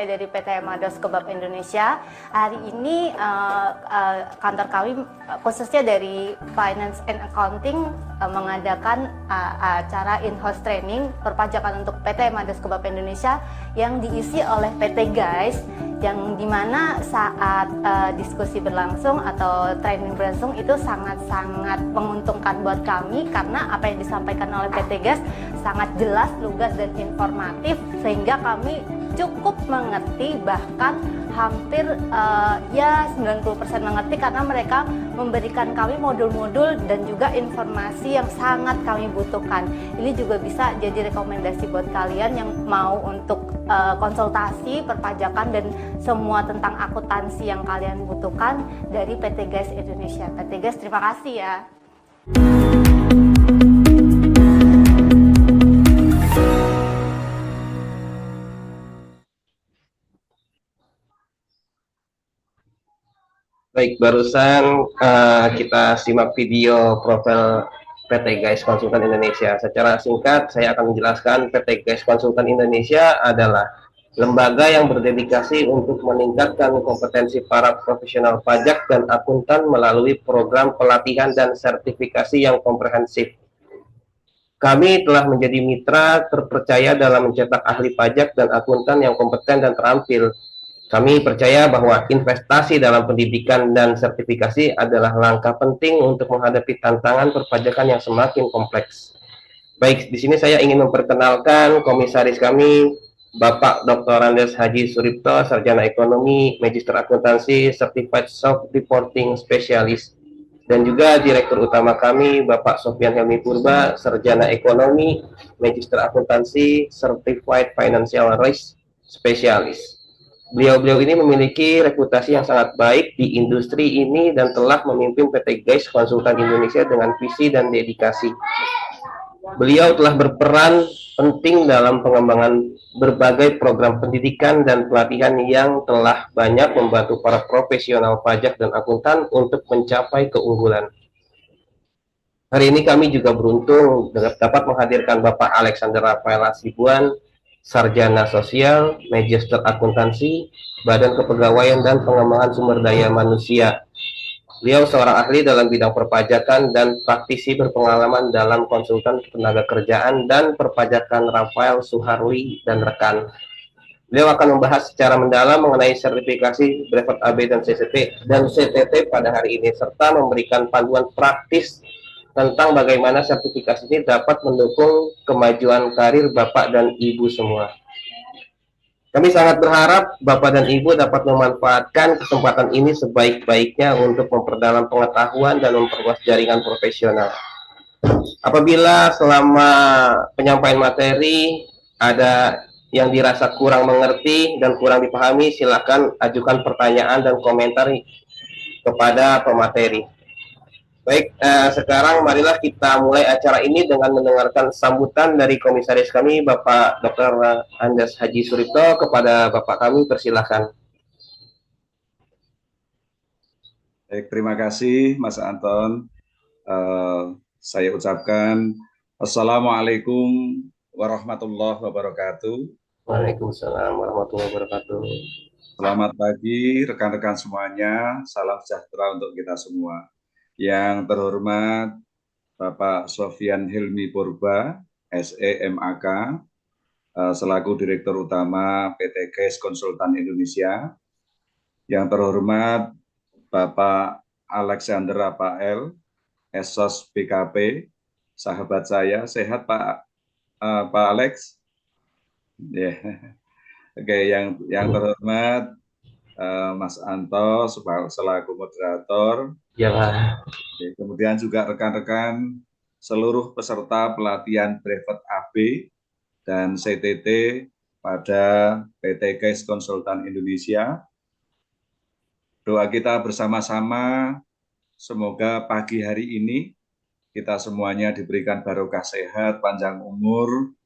saya dari PT Mados Kebab Indonesia. Hari ini kantor kami khususnya dari Finance and Accounting mengadakan acara in-house training perpajakan untuk PT Mados Kebab Indonesia yang diisi oleh PT Guys, yang dimana saat diskusi berlangsung atau training berlangsung itu sangat-sangat menguntungkan buat kami, karena apa yang disampaikan oleh PT Guys sangat jelas, lugas, dan informatif, sehingga kami cukup mengerti, bahkan hampir 90% mengerti, karena mereka memberikan kami modul-modul dan juga informasi yang sangat kami butuhkan. Ini juga bisa jadi rekomendasi buat kalian yang mau untuk konsultasi perpajakan dan semua tentang akuntansi yang kalian butuhkan dari PT Guys Indonesia. PT Guys, terima kasih ya. Baik, barusan kita simak video profil PT Guys Konsultan Indonesia. Secara singkat, saya akan menjelaskan PT Guys Konsultan Indonesia adalah lembaga yang berdedikasi untuk meningkatkan kompetensi para profesional pajak dan akuntan melalui program pelatihan dan sertifikasi yang komprehensif. Kami telah menjadi mitra terpercaya dalam mencetak ahli pajak dan akuntan yang kompeten dan terampil. Kami percaya bahwa investasi dalam pendidikan dan sertifikasi adalah langkah penting untuk menghadapi tantangan perpajakan yang semakin kompleks. Baik, di sini saya ingin memperkenalkan komisaris kami, Bapak Dr. Andes Haji Suripto, Sarjana Ekonomi, Magister Akuntansi, Certified Self Reporting Specialist, dan juga Direktur Utama kami, Bapak Sofyan Helmi Purba, Sarjana Ekonomi, Magister Akuntansi, Certified Financial Risk Specialist. Beliau-beliau ini memiliki reputasi yang sangat baik di industri ini dan telah memimpin PT Guys Konsultan Indonesia dengan visi dan dedikasi. Beliau telah berperan penting dalam pengembangan berbagai program pendidikan dan pelatihan yang telah banyak membantu para profesional pajak dan akuntan untuk mencapai keunggulan. Hari ini kami juga beruntung dapat menghadirkan Bapak Alexander Rafael Asibuan, Sarjana Sosial, Magister Akuntansi, Badan Kepegawaian dan Pengembangan Sumber Daya Manusia. Beliau seorang ahli dalam bidang perpajakan dan praktisi berpengalaman dalam konsultan tenaga kerjaan dan perpajakan Rafael Suharli dan rekan. Beliau akan membahas secara mendalam mengenai sertifikasi brevet AB dan CTT pada hari ini, serta memberikan panduan praktis tentang bagaimana sertifikasi ini dapat mendukung kemajuan karir Bapak dan Ibu semua. Kami sangat berharap Bapak dan Ibu dapat memanfaatkan kesempatan ini sebaik-baiknya untuk memperdalam pengetahuan dan memperluas jaringan profesional. Apabila selama penyampaian materi ada yang dirasa kurang mengerti dan kurang dipahami, silakan ajukan pertanyaan dan komentar kepada pemateri. Baik, sekarang marilah kita mulai acara ini dengan mendengarkan sambutan dari komisaris kami, Bapak Dr. Andes Haji Suripto. Kepada Bapak kami, persilahkan. Baik, terima kasih Mas Anton. Saya ucapkan Assalamualaikum warahmatullahi wabarakatuh. Waalaikumsalam warahmatullahi wabarakatuh. Selamat pagi rekan-rekan semuanya, salam sejahtera untuk kita semua. Yang terhormat Bapak Sofyan Helmi Purba, SEMAK, selaku Direktur Utama PT Guys Konsultan Indonesia. Yang terhormat Bapak Alexander Rafael, Esos BKP, sahabat saya. Sehat Pak Alex? Yeah. Oke, yang terhormat Mas Anto selaku moderator. Ya, Pak. Kemudian juga rekan-rekan seluruh peserta pelatihan brevet AB dan CTT pada PT Guys Konsultan Indonesia. Doa kita bersama-sama, semoga pagi hari ini kita semuanya diberikan barokah sehat, panjang umur,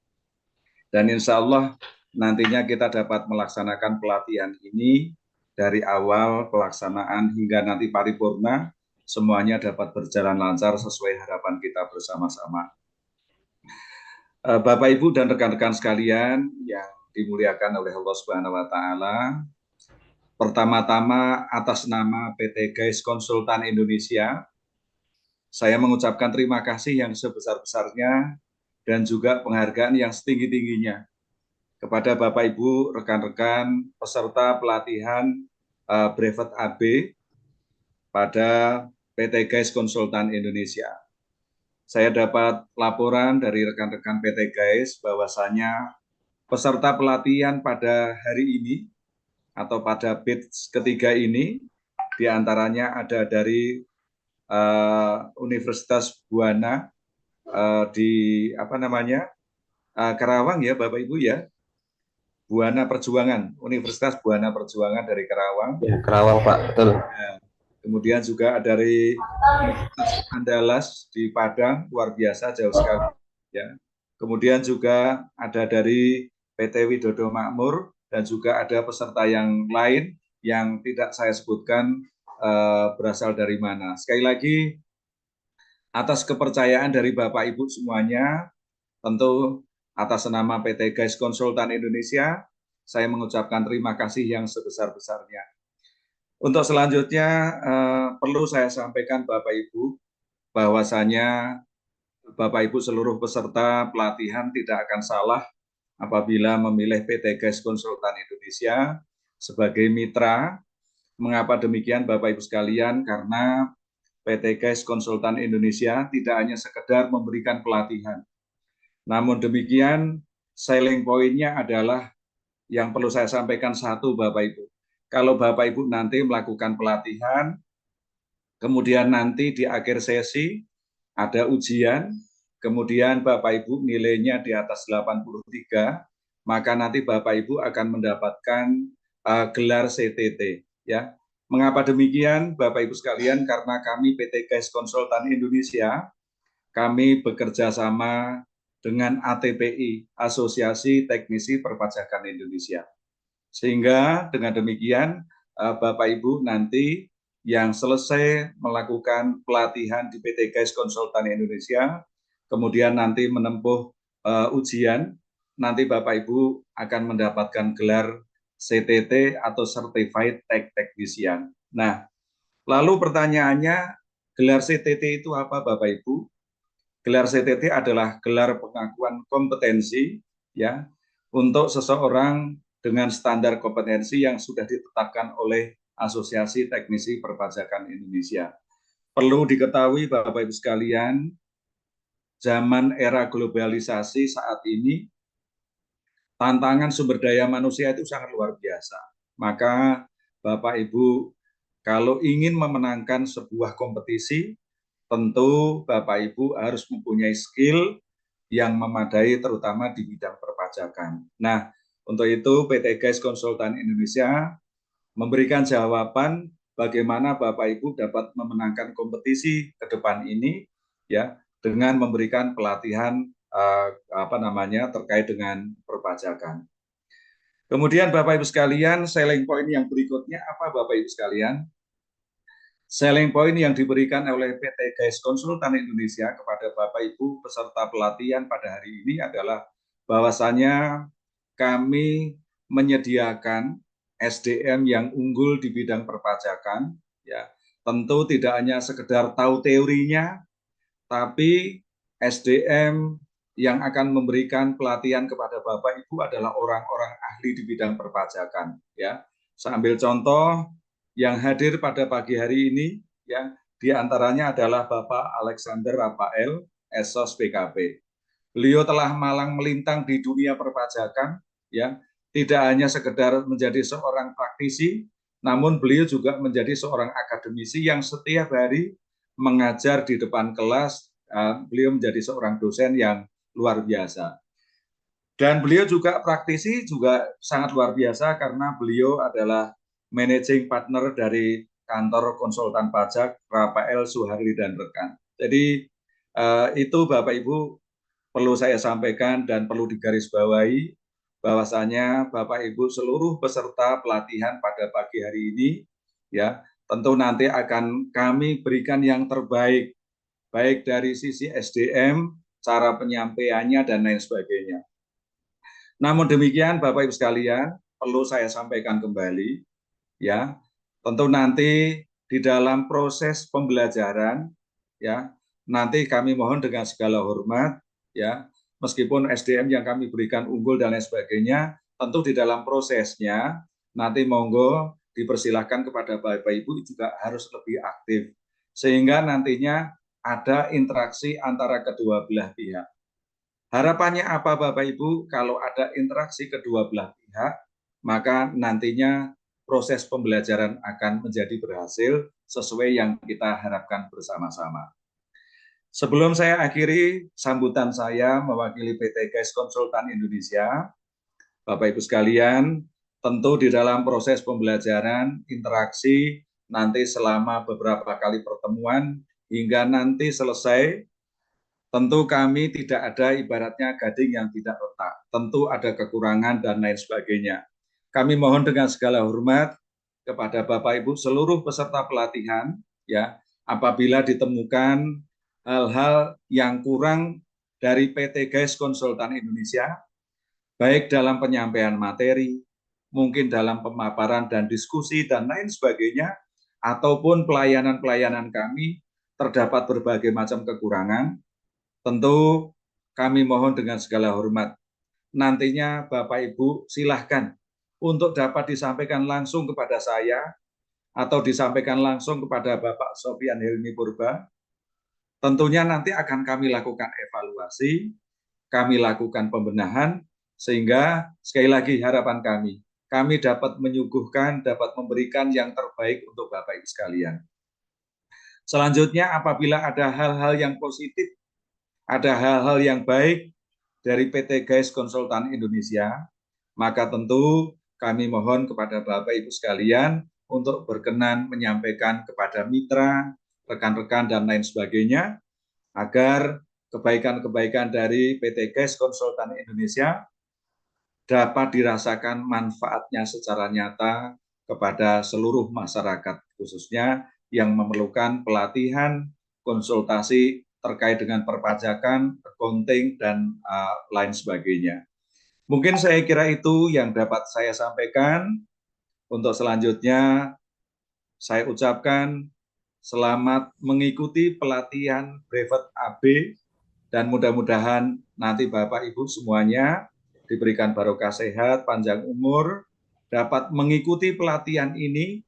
dan insya Allah nantinya kita dapat melaksanakan pelatihan ini dari awal pelaksanaan hingga nanti paripurna, semuanya dapat berjalan lancar sesuai harapan kita bersama-sama. Bapak, Ibu, dan rekan-rekan sekalian yang dimuliakan oleh Allah Subhanahu wa taala. Pertama-tama atas nama PT GAIS Konsultan Indonesia, saya mengucapkan terima kasih yang sebesar-besarnya dan juga penghargaan yang setinggi-tingginya kepada Bapak Ibu rekan-rekan peserta pelatihan Brevet AB pada PT GAIS Konsultan Indonesia. Saya dapat laporan dari rekan-rekan PT GAIS bahwasanya peserta pelatihan pada hari ini atau pada batch ketiga ini diantaranya ada dari Universitas Buana di Karawang ya Bapak Ibu ya, Buana Perjuangan, Universitas Buana Perjuangan dari Karawang. Ya, Karawang Pak, betul. Kemudian juga dari Universitas Andalas di Padang, luar biasa jauh sekali ya. Kemudian juga ada dari PT Widodo Makmur dan juga ada peserta yang lain yang tidak saya sebutkan berasal dari mana. Sekali lagi atas kepercayaan dari Bapak Ibu semuanya, tentu atas nama PT GAIS Konsultan Indonesia, saya mengucapkan terima kasih yang sebesar-besarnya. Untuk selanjutnya perlu saya sampaikan Bapak Ibu bahwasanya Bapak Ibu seluruh peserta pelatihan tidak akan salah apabila memilih PT GAIS Konsultan Indonesia sebagai mitra. Mengapa demikian Bapak Ibu sekalian? Karena PT GAIS Konsultan Indonesia tidak hanya sekedar memberikan pelatihan. Namun demikian selling point-nya adalah yang perlu saya sampaikan satu Bapak Ibu. Kalau Bapak Ibu nanti melakukan pelatihan, kemudian nanti di akhir sesi ada ujian, kemudian Bapak Ibu nilainya di atas 83, maka nanti Bapak Ibu akan mendapatkan gelar CTT. Ya, mengapa demikian Bapak Ibu sekalian? Karena kami PT GAIS Konsultan Indonesia, kami bekerja sama dengan ATPI, Asosiasi Teknisi Perpajakan Indonesia. Sehingga dengan demikian Bapak Ibu nanti yang selesai melakukan pelatihan di PT GAIS Konsultan Indonesia, kemudian nanti menempuh ujian, nanti Bapak Ibu akan mendapatkan gelar CTT atau Certified Tech Technician. Nah, lalu pertanyaannya, gelar CTT itu apa Bapak Ibu? Gelar CTT adalah gelar pengakuan kompetensi ya untuk seseorang dengan standar kompetensi yang sudah ditetapkan oleh Asosiasi Teknisi Perpajakan Indonesia. Perlu diketahui Bapak Ibu sekalian, zaman era globalisasi saat ini tantangan sumber daya manusia itu sangat luar biasa. Maka Bapak Ibu kalau ingin memenangkan sebuah kompetisi, tentu Bapak Ibu harus mempunyai skill yang memadai terutama di bidang perpajakan. Nah, untuk itu PT GAIS Konsultan Indonesia memberikan jawaban bagaimana Bapak Ibu dapat memenangkan kompetisi ke depan ini ya dengan memberikan pelatihan terkait dengan perpajakan. Kemudian Bapak Ibu sekalian, selling point yang berikutnya apa Bapak Ibu sekalian? Selling point yang diberikan oleh PT GAIS Konsultan Indonesia kepada Bapak Ibu peserta pelatihan pada hari ini adalah bahwasanya kami menyediakan SDM yang unggul di bidang perpajakan, ya tentu tidak hanya sekedar tahu teorinya, tapi SDM yang akan memberikan pelatihan kepada Bapak Ibu adalah orang-orang ahli di bidang perpajakan. Ya, saya ambil contoh yang hadir pada pagi hari ini, ya diantaranya adalah Bapak Alexander Rafael, Esos PKP. Beliau telah malang melintang di dunia perpajakan, ya tidak hanya sekedar menjadi seorang praktisi, namun beliau juga menjadi seorang akademisi yang setiap hari mengajar di depan kelas. Beliau menjadi seorang dosen yang luar biasa. Dan beliau juga praktisi juga sangat luar biasa karena beliau adalah managing partner dari kantor konsultan pajak Rafael Suhari dan rekan. Jadi itu Bapak Ibu perlu saya sampaikan dan perlu digarisbawahi bahwasanya Bapak Ibu seluruh peserta pelatihan pada pagi hari ini ya tentu nanti akan kami berikan yang terbaik baik dari sisi SDM, cara penyampaiannya dan lain sebagainya. Namun demikian, Bapak Ibu sekalian, perlu saya sampaikan kembali, ya, tentu nanti di dalam proses pembelajaran, ya, nanti kami mohon dengan segala hormat, ya, meskipun SDM yang kami berikan unggul dan lain sebagainya, tentu di dalam prosesnya nanti monggo dipersilahkan kepada Bapak Ibu juga harus lebih aktif, sehingga nantinya ada interaksi antara kedua belah pihak. Harapannya apa Bapak Ibu? Kalau ada interaksi kedua belah pihak, maka nantinya proses pembelajaran akan menjadi berhasil sesuai yang kita harapkan bersama-sama. Sebelum saya akhiri sambutan saya mewakili PT GAIS Konsultan Indonesia, Bapak Ibu sekalian, tentu di dalam proses pembelajaran, interaksi, nanti selama beberapa kali pertemuan, hingga nanti selesai, tentu kami tidak ada ibaratnya gading yang tidak retak. Tentu ada kekurangan dan lain sebagainya. Kami mohon dengan segala hormat kepada Bapak Ibu seluruh peserta pelatihan, ya, apabila ditemukan hal-hal yang kurang dari PT GAIS Konsultan Indonesia, baik dalam penyampaian materi, mungkin dalam pemaparan dan diskusi dan lain sebagainya, ataupun pelayanan-pelayanan kami terdapat berbagai macam kekurangan, tentu kami mohon dengan segala hormat. Nantinya Bapak Ibu silahkan untuk dapat disampaikan langsung kepada saya atau disampaikan langsung kepada Bapak Sofyan Helmi Purba. Tentunya nanti akan kami lakukan evaluasi, kami lakukan pembenahan, sehingga sekali lagi harapan kami dapat menyuguhkan, dapat memberikan yang terbaik untuk Bapak Ibu sekalian. Selanjutnya apabila ada hal-hal yang positif, ada hal-hal yang baik dari PT GAIS Konsultan Indonesia, maka tentu kami mohon kepada Bapak Ibu sekalian untuk berkenan menyampaikan kepada mitra, rekan-rekan, dan lain sebagainya, agar kebaikan-kebaikan dari PT GAIS Konsultan Indonesia dapat dirasakan manfaatnya secara nyata kepada seluruh masyarakat, khususnya yang memerlukan pelatihan, konsultasi terkait dengan perpajakan, accounting, dan lain sebagainya. Mungkin saya kira itu yang dapat saya sampaikan. Untuk selanjutnya, saya ucapkan selamat mengikuti pelatihan brevet AB, dan mudah-mudahan nanti Bapak Ibu semuanya diberikan barokah sehat, panjang umur, dapat mengikuti pelatihan ini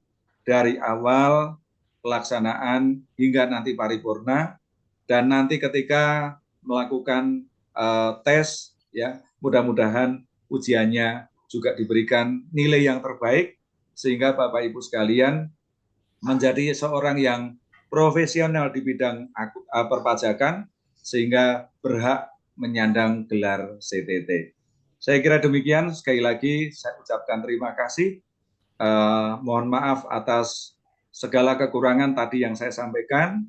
dari awal pelaksanaan hingga nanti paripurna, dan nanti ketika melakukan tes, ya, mudah-mudahan ujiannya juga diberikan nilai yang terbaik, sehingga Bapak Ibu sekalian menjadi seorang yang profesional di bidang perpajakan, sehingga berhak menyandang gelar CTT. Saya kira demikian. Sekali lagi saya ucapkan terima kasih. Mohon maaf atas segala kekurangan tadi yang saya sampaikan.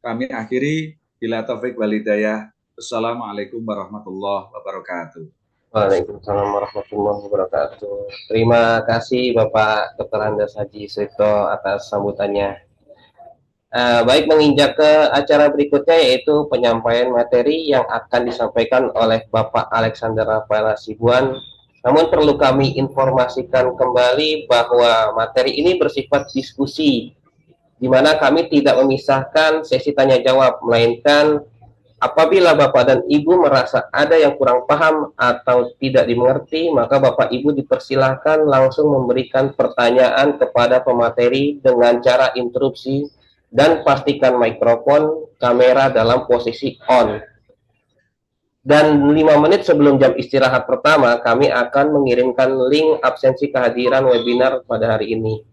Kami akhiri. Bila taufik wal hidayah. Assalamualaikum warahmatullahi wabarakatuh. Waalaikumsalam warahmatullahi wabarakatuh. Terima kasih Bapak Dr. Andes Haji Suipto atas sambutannya. Baik, menginjak ke acara berikutnya, yaitu penyampaian materi yang akan disampaikan oleh Bapak Alexander Rafael Hasibuan. Namun perlu kami informasikan kembali bahwa materi ini bersifat diskusi, di mana kami tidak memisahkan sesi tanya jawab, melainkan apabila Bapak dan Ibu merasa ada yang kurang paham atau tidak dimengerti, maka Bapak Ibu dipersilahkan langsung memberikan pertanyaan kepada pemateri dengan cara interupsi, dan pastikan mikrofon, kamera dalam posisi on. Dan 5 menit sebelum jam istirahat pertama, kami akan mengirimkan link absensi kehadiran webinar pada hari ini.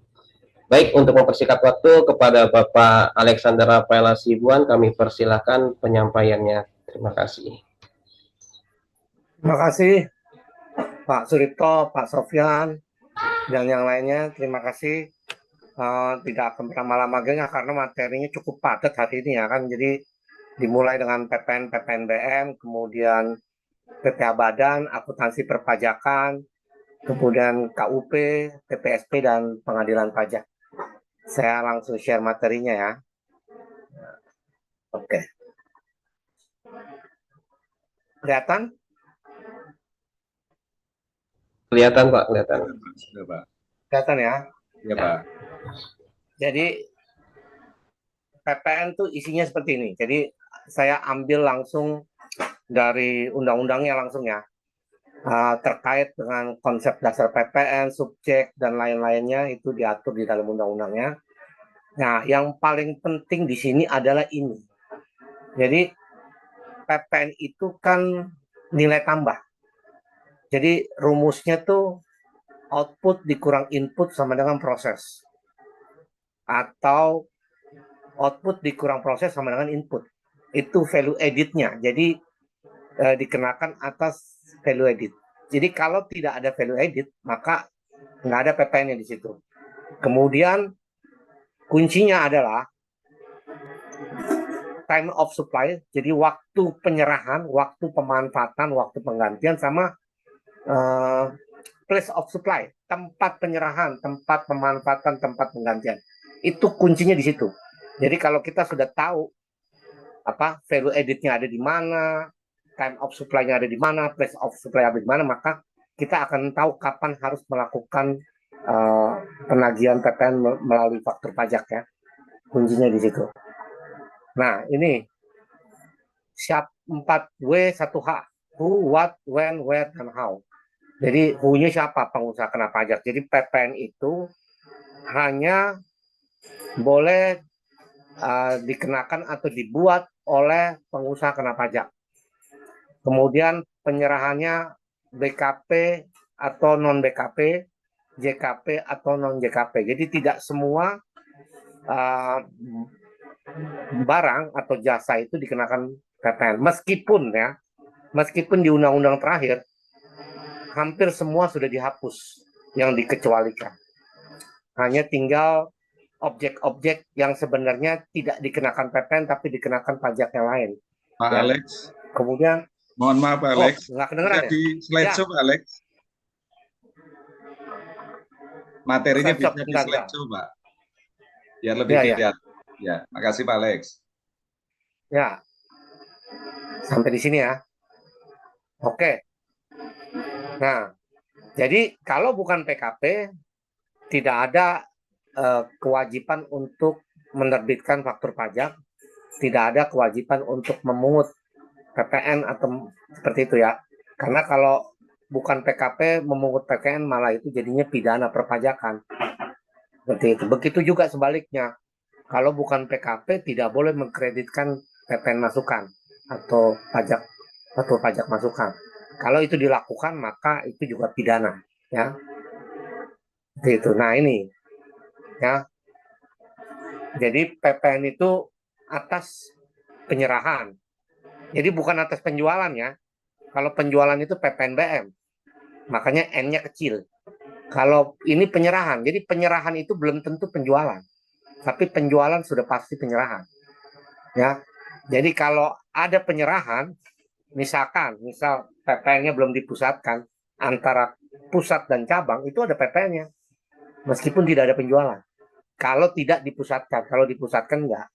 Baik, untuk mempersingkat waktu, kepada Bapak Alexander Rafael Hasibuan, kami persilahkan penyampaiannya. Terima kasih. Terima kasih Pak Suripto, Pak Sofyan, dan yang lainnya. Terima kasih. Tidak akan berlama-lama karena materinya cukup padat hari ini ya kan. Jadi dimulai dengan PPN, PPNBM, kemudian PPh Badan, akuntansi perpajakan, kemudian KUP, PPSP, dan pengadilan pajak. Saya langsung share materinya ya. Oke. Kelihatan? Kelihatan Pak, kelihatan. Sudah, Pak. Kelihatan ya. Ya, Pak. Jadi PPN tuh isinya seperti ini. Jadi saya ambil langsung dari undang-undangnya langsung ya. Terkait dengan konsep dasar PPN, subjek, dan lain-lainnya itu diatur di dalam undang-undangnya. Nah, yang paling penting di sini adalah ini. Jadi PPN itu kan nilai tambah. Jadi rumusnya tuh output dikurang input sama dengan proses. Atau output dikurang proses sama dengan input. Itu value edit-nya. Jadi dikenakan atas value edit. Jadi kalau tidak ada value edit, maka nggak ada PPN-nya di situ. Kemudian kuncinya adalah time of supply, jadi waktu penyerahan, waktu pemanfaatan, waktu penggantian, sama place of supply, tempat penyerahan, tempat pemanfaatan, tempat penggantian. Itu kuncinya di situ. Jadi kalau kita sudah tahu value editnya ada di mana, time of supply-nya ada di mana, place of supply ada di mana, maka kita akan tahu kapan harus melakukan penagihan PPN melalui faktur pajak ya. Kuncinya di situ. Nah, ini siap 4W1H. Who, what, when, where, dan how. Jadi who-nya siapa? Pengusaha kena pajak. Jadi PPN itu hanya boleh dikenakan atau dibuat oleh pengusaha kena pajak. Kemudian penyerahannya BKP atau non BKP, JKP atau non JKP. Jadi tidak semua barang atau jasa itu dikenakan PPN. Meskipun di undang-undang terakhir hampir semua sudah dihapus yang dikecualikan. Hanya tinggal objek-objek yang sebenarnya tidak dikenakan PPN tapi dikenakan pajak yang lain. Pak Ya. Alex, Kemudian mohon maaf Pak Alex. nggak kedengeran ya? Di slideshow Pak Alex. Materinya bisa di slideshow Pak. Biar lebih dilihat. Ya, makasih Pak Alex. Ya, sampai di sini ya. Oke. Nah, jadi kalau bukan PKP, tidak ada kewajiban untuk menerbitkan faktur pajak, tidak ada kewajiban untuk memungut PPN atau seperti itu ya. Karena kalau bukan PKP memungut PPN malah itu jadinya pidana perpajakan. Seperti itu. Begitu juga sebaliknya. Kalau bukan PKP tidak boleh mengkreditkan PPN masukan atau faktur pajak masukan. Kalau itu dilakukan maka itu juga pidana ya. Seperti itu. Nah, ini ya. Jadi PPN itu atas penyerahan. Jadi bukan atas penjualan ya. Kalau penjualan itu PPNBM. Makanya N-nya kecil. Kalau ini penyerahan. Jadi penyerahan itu belum tentu penjualan. Tapi penjualan sudah pasti penyerahan. Ya. Jadi kalau ada penyerahan, misal PPN-nya belum dipusatkan antara pusat dan cabang, itu ada PPN-nya. Meskipun tidak ada penjualan. Kalau tidak dipusatkan, kalau dipusatkan enggak.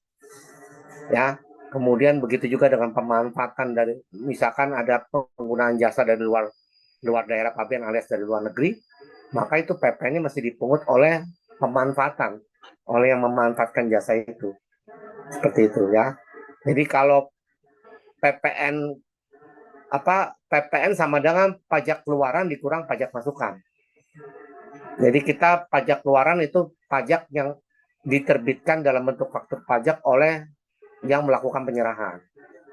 Ya. Kemudian begitu juga dengan pemanfaatan dari, misalkan ada penggunaan jasa dari luar daerah pabean alias dari luar negeri, maka itu PPN-nya masih dipungut oleh pemanfaatan, oleh yang memanfaatkan jasa itu. Seperti itu ya. Jadi kalau PPN sama dengan pajak keluaran dikurang pajak masukan. Jadi kita pajak keluaran itu pajak yang diterbitkan dalam bentuk faktur pajak oleh yang melakukan penyerahan.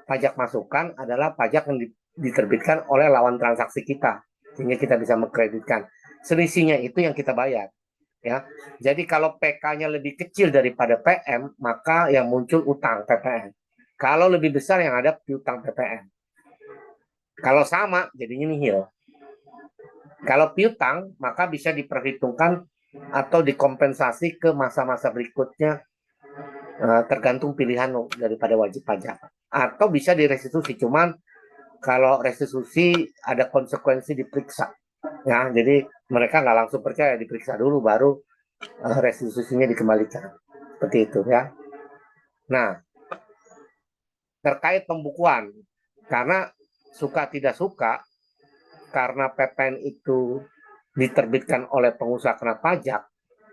Pajak masukan adalah pajak yang diterbitkan oleh lawan transaksi kita, sehingga kita bisa mengkreditkan. Selisihnya itu yang kita bayar. Ya, jadi kalau PK-nya lebih kecil daripada PM, maka yang muncul utang PPN. Kalau lebih besar yang ada piutang PPN. Kalau sama, jadinya nihil. Kalau piutang, maka bisa diperhitungkan atau dikompensasi ke masa-masa berikutnya, tergantung pilihan daripada wajib pajak. Atau bisa direstitusi, cuman kalau restitusi ada konsekuensi diperiksa. Ya, jadi mereka nggak langsung percaya, diperiksa dulu baru restitusinya dikembalikan. Seperti itu ya. Nah, terkait pembukuan, karena suka tidak suka, karena PPN itu diterbitkan oleh pengusaha kena pajak,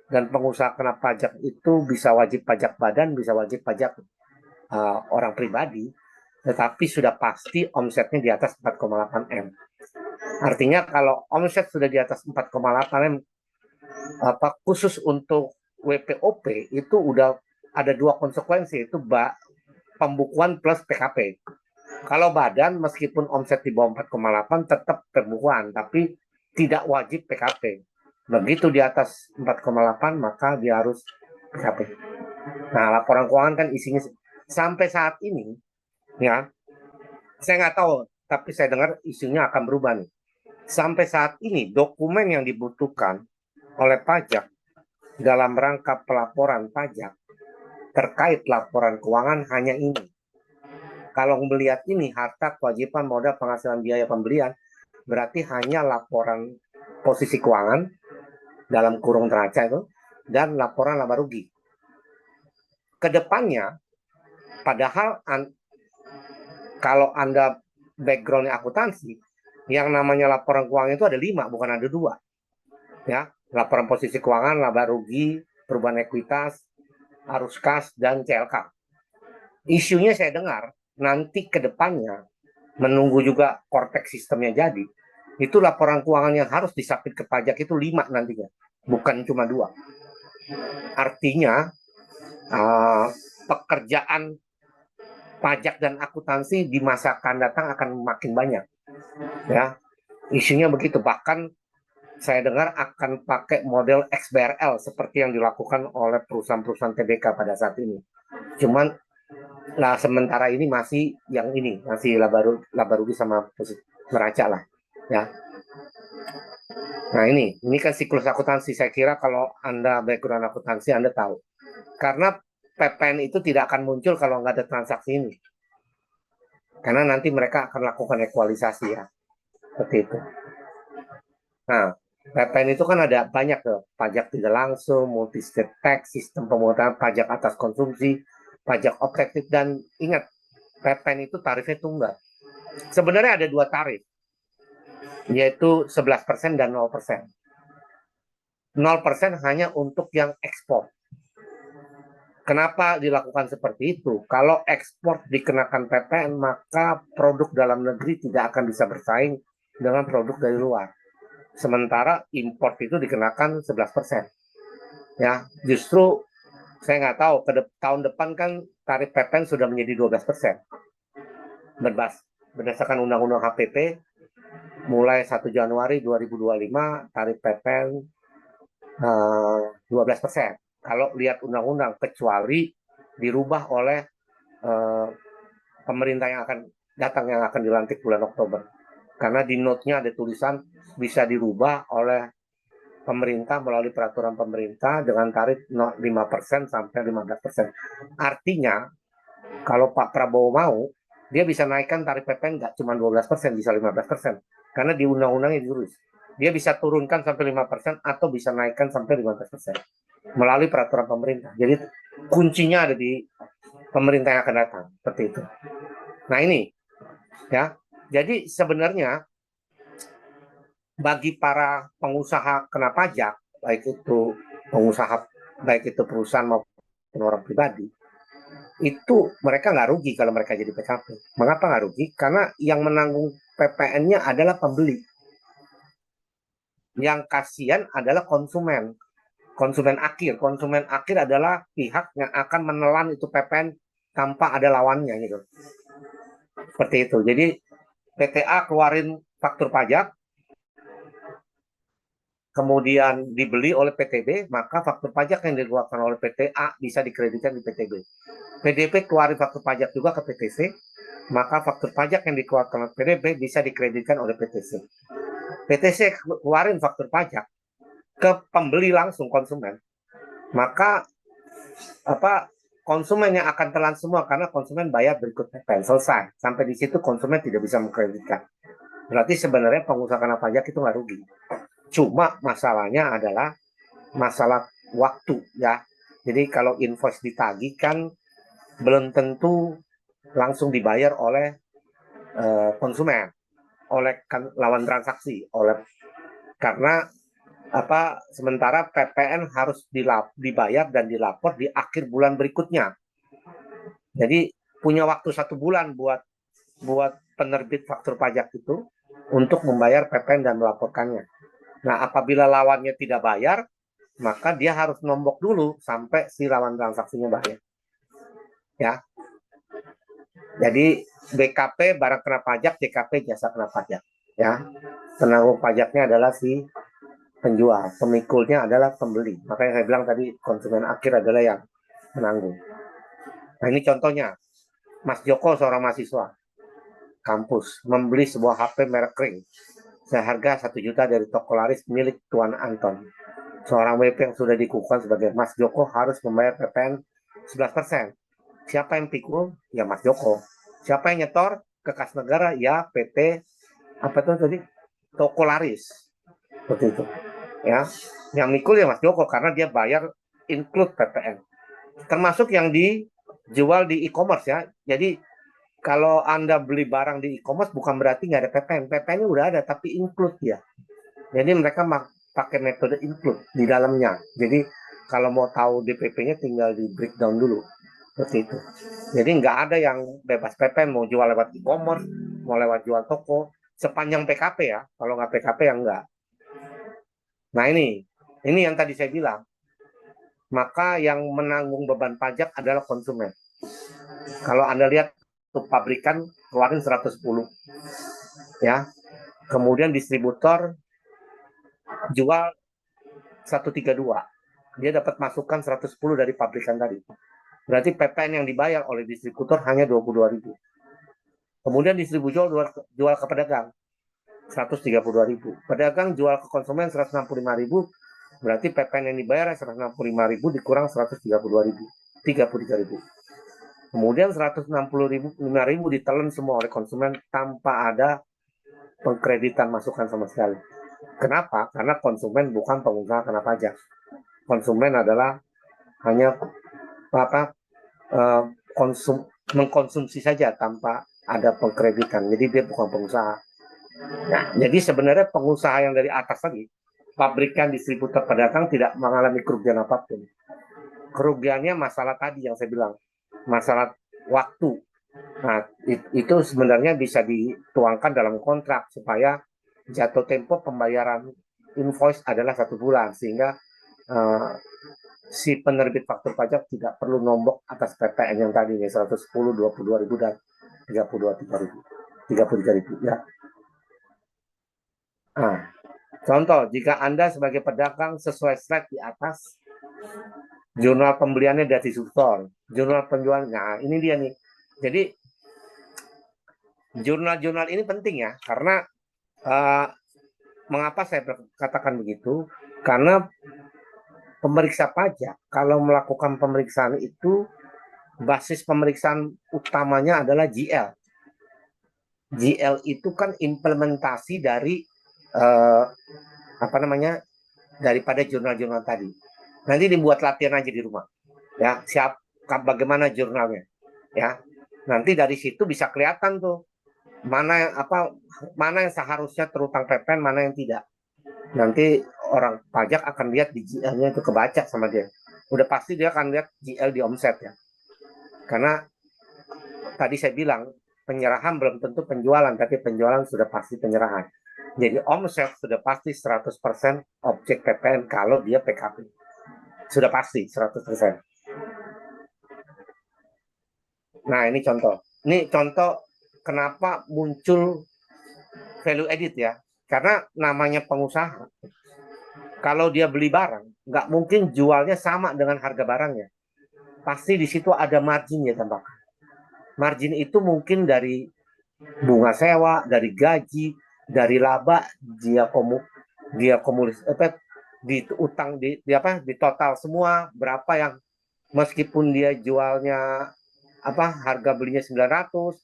dan pengusaha kena pajak itu bisa wajib pajak badan, bisa wajib pajak orang pribadi, tetapi sudah pasti omsetnya di atas 4,8 M. Artinya kalau omset sudah di atas 4,8 M, khusus untuk WPOP itu udah ada dua konsekuensi, itu pembukuan plus PKP. Kalau badan meskipun omset di bawah 4,8 tetap pembukuan, tapi tidak wajib PKP. Begitu di atas 4,8 maka dia harus PKP. Nah, laporan keuangan kan isinya sampai saat ini, ya, saya nggak tahu, tapi saya dengar isunya akan berubah nih. Sampai saat ini dokumen yang dibutuhkan oleh pajak dalam rangka pelaporan pajak terkait laporan keuangan hanya ini. Kalau melihat ini, harta, kewajiban, modal, penghasilan, biaya pembelian, berarti hanya laporan posisi keuangan dalam kurung neraca itu dan laporan laba rugi. Kedepannya, padahal kalau Anda background-nya akuntansi, yang namanya laporan keuangan itu ada 5, bukan ada 2. Ya, laporan posisi keuangan, laba rugi, perubahan ekuitas, arus kas, dan CLK. Isunya saya dengar, nanti ke depannya, menunggu juga Cortex sistemnya jadi, itu laporan keuangan yang harus disubmit ke pajak itu 5 nantinya, bukan cuma 2. Artinya, pekerjaan pajak dan akuntansi di masa akan datang akan makin banyak. Ya, isunya begitu. Bahkan saya dengar akan pakai model XBRL seperti yang dilakukan oleh perusahaan-perusahaan TBK pada saat ini. Cuman Nah, sementara ini masih yang ini, masih laba rugi sama neraca lah, ya. Nah, ini kan siklus akuntansi. Saya kira kalau Anda background akuntansi, Anda tahu. Karena PPN itu tidak akan muncul kalau nggak ada transaksi ini. Karena nanti mereka akan lakukan ekualisasi, ya. Seperti itu. Nah, PPN itu kan ada banyak tuh. Pajak tidak langsung, multi-state tax, sistem pemungutan pajak atas konsumsi, pajak objektif, dan ingat, PPN itu tarifnya tunggal. Sebenarnya ada 2 tarif, yaitu 11% dan 0%. 0% hanya untuk yang ekspor. Kenapa dilakukan seperti itu? Kalau ekspor dikenakan PPN, maka produk dalam negeri tidak akan bisa bersaing dengan produk dari luar. Sementara import itu dikenakan 11%. Ya, justru saya nggak tahu, tahun depan kan tarif PPN sudah menjadi 12%. Berdasarkan Undang-Undang HPP, mulai 1 Januari 2025, tarif PPN 12%. Kalau lihat undang-undang, kecuali dirubah oleh pemerintah yang akan datang, yang akan dilantik bulan Oktober. Karena di note-nya ada tulisan bisa dirubah oleh pemerintah melalui peraturan pemerintah dengan tarif 5% sampai 15%. Artinya, kalau Pak Prabowo mau, dia bisa naikkan tarif PPN nggak cuma 12%, bisa 15%. Karena di undang-undangnya ditulis. Dia bisa turunkan sampai 5% atau bisa naikkan sampai 15% melalui peraturan pemerintah. Jadi kuncinya ada di pemerintah yang akan datang, seperti itu. Nah, ini ya. Jadi sebenarnya bagi para pengusaha kena pajak, baik itu pengusaha, baik itu perusahaan maupun orang pribadi, itu mereka nggak rugi kalau mereka jadi PKP. Mengapa nggak rugi? Karena yang menanggung PPN-nya adalah pembeli. Yang kasihan adalah konsumen. Konsumen akhir. Konsumen akhir adalah pihak yang akan menelan itu PPN tanpa ada lawannya, gitu. Seperti itu. Jadi PTA keluarin faktur pajak, kemudian dibeli oleh PTB, maka faktur pajak yang dikeluarkan oleh PTA bisa dikreditkan di PTB. PDB keluarin faktur pajak juga ke PTC, maka faktur pajak yang dikeluarkan oleh PDB bisa dikreditkan oleh PTC. PTC keluarin faktur pajak ke pembeli langsung, konsumen, maka konsumen yang akan telan semua karena konsumen bayar berikut PPN. Selesai. Sampai di situ konsumen tidak bisa mengkreditkan. Berarti sebenarnya pengusaha kena pajak itu nggak rugi. Cuma masalahnya adalah masalah waktu, ya. Jadi kalau invoice ditagih kan belum tentu langsung dibayar oleh konsumen, oleh lawan transaksi, karena sementara PPN harus dibayar dan dilapor di akhir bulan berikutnya. Jadi punya waktu 1 bulan buat penerbit faktur pajak itu untuk membayar PPN dan melaporkannya. Nah, apabila lawannya tidak bayar, maka dia harus nombok dulu sampai si lawan transaksinya bayar. Ya. Jadi BKP barang kena pajak, JKP jasa kena pajak. Ya. Penanggung pajaknya adalah si penjual, pemikulnya adalah pembeli. Makanya saya bilang tadi konsumen akhir adalah yang menanggung. Nah, ini contohnya. Mas Joko seorang mahasiswa kampus membeli sebuah HP merek Ring seharga 1 juta dari toko laris milik Tuan Anton. Seorang WP yang sudah dikukuhkan sebagai Mas Joko harus membayar PPN 11%. Siapa yang pikul? Ya Mas Joko. Siapa yang nyetor? Ke kas negara? Ya PT apa itu tadi? Toko laris. Seperti itu. Ya, yang mikul ya Mas Joko karena dia bayar include PPN. Termasuk yang dijual di e-commerce ya. Jadi kalau Anda beli barang di e-commerce bukan berarti nggak ada PPN. PPN-nya udah ada tapi include ya. Jadi mereka pakai metode include di dalamnya. Jadi kalau mau tahu DPP-nya tinggal di breakdown dulu. Seperti itu. Jadi nggak ada yang bebas PPN mau jual lewat e-commerce, mau lewat jual toko, sepanjang PKP ya. Kalau nggak PKP ya nggak. Nah ini yang tadi saya bilang. Maka yang menanggung beban pajak adalah konsumen. Kalau Anda lihat untuk pabrikan keluarin 110 ya, kemudian distributor jual 132, dia dapat masukan 110 dari pabrikan tadi, berarti PPN yang dibayar oleh distributor hanya 22.000. Kemudian distributor jual ke pedagang 132.000, pedagang jual ke konsumen 165.000, berarti PPN yang dibayar 165.000 dikurang 132.000, 33.000. Kemudian 165.000 ditelan semua oleh konsumen tanpa ada pengkreditan masukan sama sekali. Kenapa? Karena konsumen bukan pengusaha kena pajak. Konsumen adalah hanya mengkonsumsi saja tanpa ada pengkreditan. Jadi dia bukan pengusaha. Nah, jadi sebenarnya pengusaha yang dari atas tadi, pabrikan, distributor, pedagang tidak mengalami kerugian apapun. Kerugiannya masalah tadi yang saya bilang. Masalah waktu. Nah, itu sebenarnya bisa dituangkan dalam kontrak supaya jatuh tempo pembayaran invoice adalah 1 bulan sehingga si penerbit faktur pajak tidak perlu nombok atas PPN yang tadi 110, 22.000 dan 33.000 ya. Nah, contoh jika Anda sebagai pedagang sesuai slide di atas, jurnal pembeliannya dari distributor, jurnal penjualannya. Nah, ini dia nih. Jadi jurnal-jurnal ini penting ya, karena mengapa saya katakan begitu? Karena pemeriksa pajak kalau melakukan pemeriksaan itu basis pemeriksaan utamanya adalah GL. GL itu kan implementasi dari daripada jurnal-jurnal tadi. Nanti dibuat latihan aja di rumah. Ya, bagaimana jurnalnya. Ya. Nanti dari situ bisa kelihatan tuh mana yang seharusnya terutang PPN, mana yang tidak. Nanti orang pajak akan lihat di GL-nya itu kebaca sama dia. Udah pasti dia akan lihat GL di omset ya. Karena tadi saya bilang penyerahan belum tentu penjualan, tapi penjualan sudah pasti penyerahan. Jadi omset sudah pasti 100% objek PPN kalau dia PKP. Sudah pasti 100%. Nah, ini contoh. Ini contoh kenapa muncul value added ya. Karena namanya pengusaha. Kalau dia beli barang, nggak mungkin jualnya sama dengan harga barangnya. Pasti di situ ada margin ya tambahkan. Margin itu mungkin dari bunga sewa, dari gaji, dari laba, di total semua berapa yang meskipun dia jualnya harga belinya 900,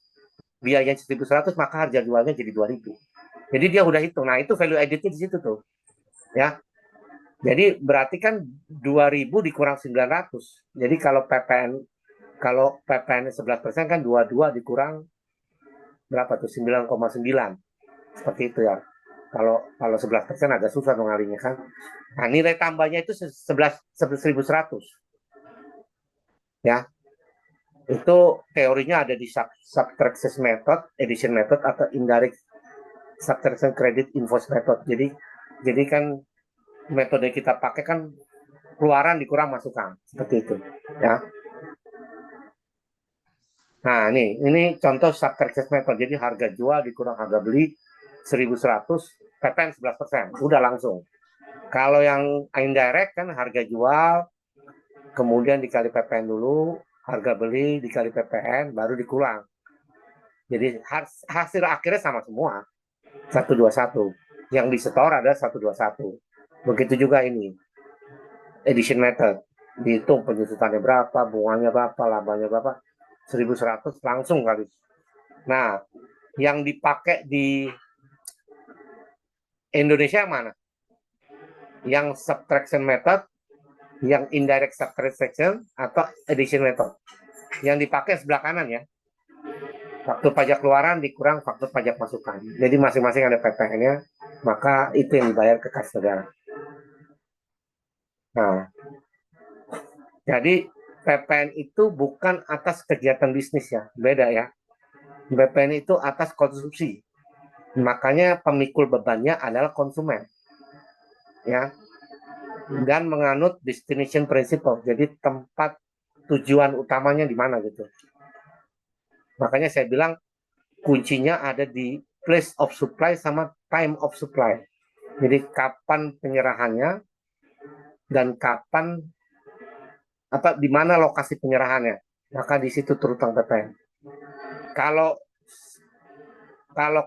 biayanya 1.100, maka harga jualnya jadi 2.000. Jadi dia udah hitung. Nah, itu value added-nya di situ tuh. Ya. Jadi berarti kan 2.000 dikurang 900. Jadi kalau PPN 11% kan 22 dikurang berapa tuh? 9,9. Seperti itu ya. Kalau 11% agak susah dong ngalinya kan. Nah, nilai tambahnya itu 11.100 ya. Itu teorinya ada di subtraction method, addition method, atau indirect subtraction credit invoice method. Jadi kan metode kita pakai kan keluaran dikurang masukan seperti itu ya. Nah, ini contoh subtraction method. Jadi harga jual dikurang harga beli 1.100, PPN 11%, udah langsung. Kalau yang indirect kan harga jual, kemudian dikali PPN dulu, harga beli dikali PPN, baru dikurang. Jadi hasil akhirnya sama semua, 121. Yang disetor ada 121. Begitu juga ini, addition method. Dihitung penyusutannya berapa, bunganya berapa, labanya berapa, 1.100 langsung kali. Nah, yang dipakai di Indonesia yang mana? Yang subtraction method, yang indirect subtraction, atau addition method? Yang dipakai sebelah kanan ya. Faktur pajak keluaran dikurang faktur pajak masukan. Jadi masing-masing ada PPN-nya, maka itu yang dibayar ke kas negara. Nah, jadi PPN itu bukan atas kegiatan bisnis ya, beda ya. PPN itu atas konsumsi. Makanya pemikul bebannya adalah konsumen. Ya. Dan menganut destination principle. Jadi tempat tujuan utamanya di mana gitu. Makanya saya bilang kuncinya ada di place of supply sama time of supply. Jadi kapan penyerahannya dan kapan di mana lokasi penyerahannya. Maka di situ terutang PPN. Kalau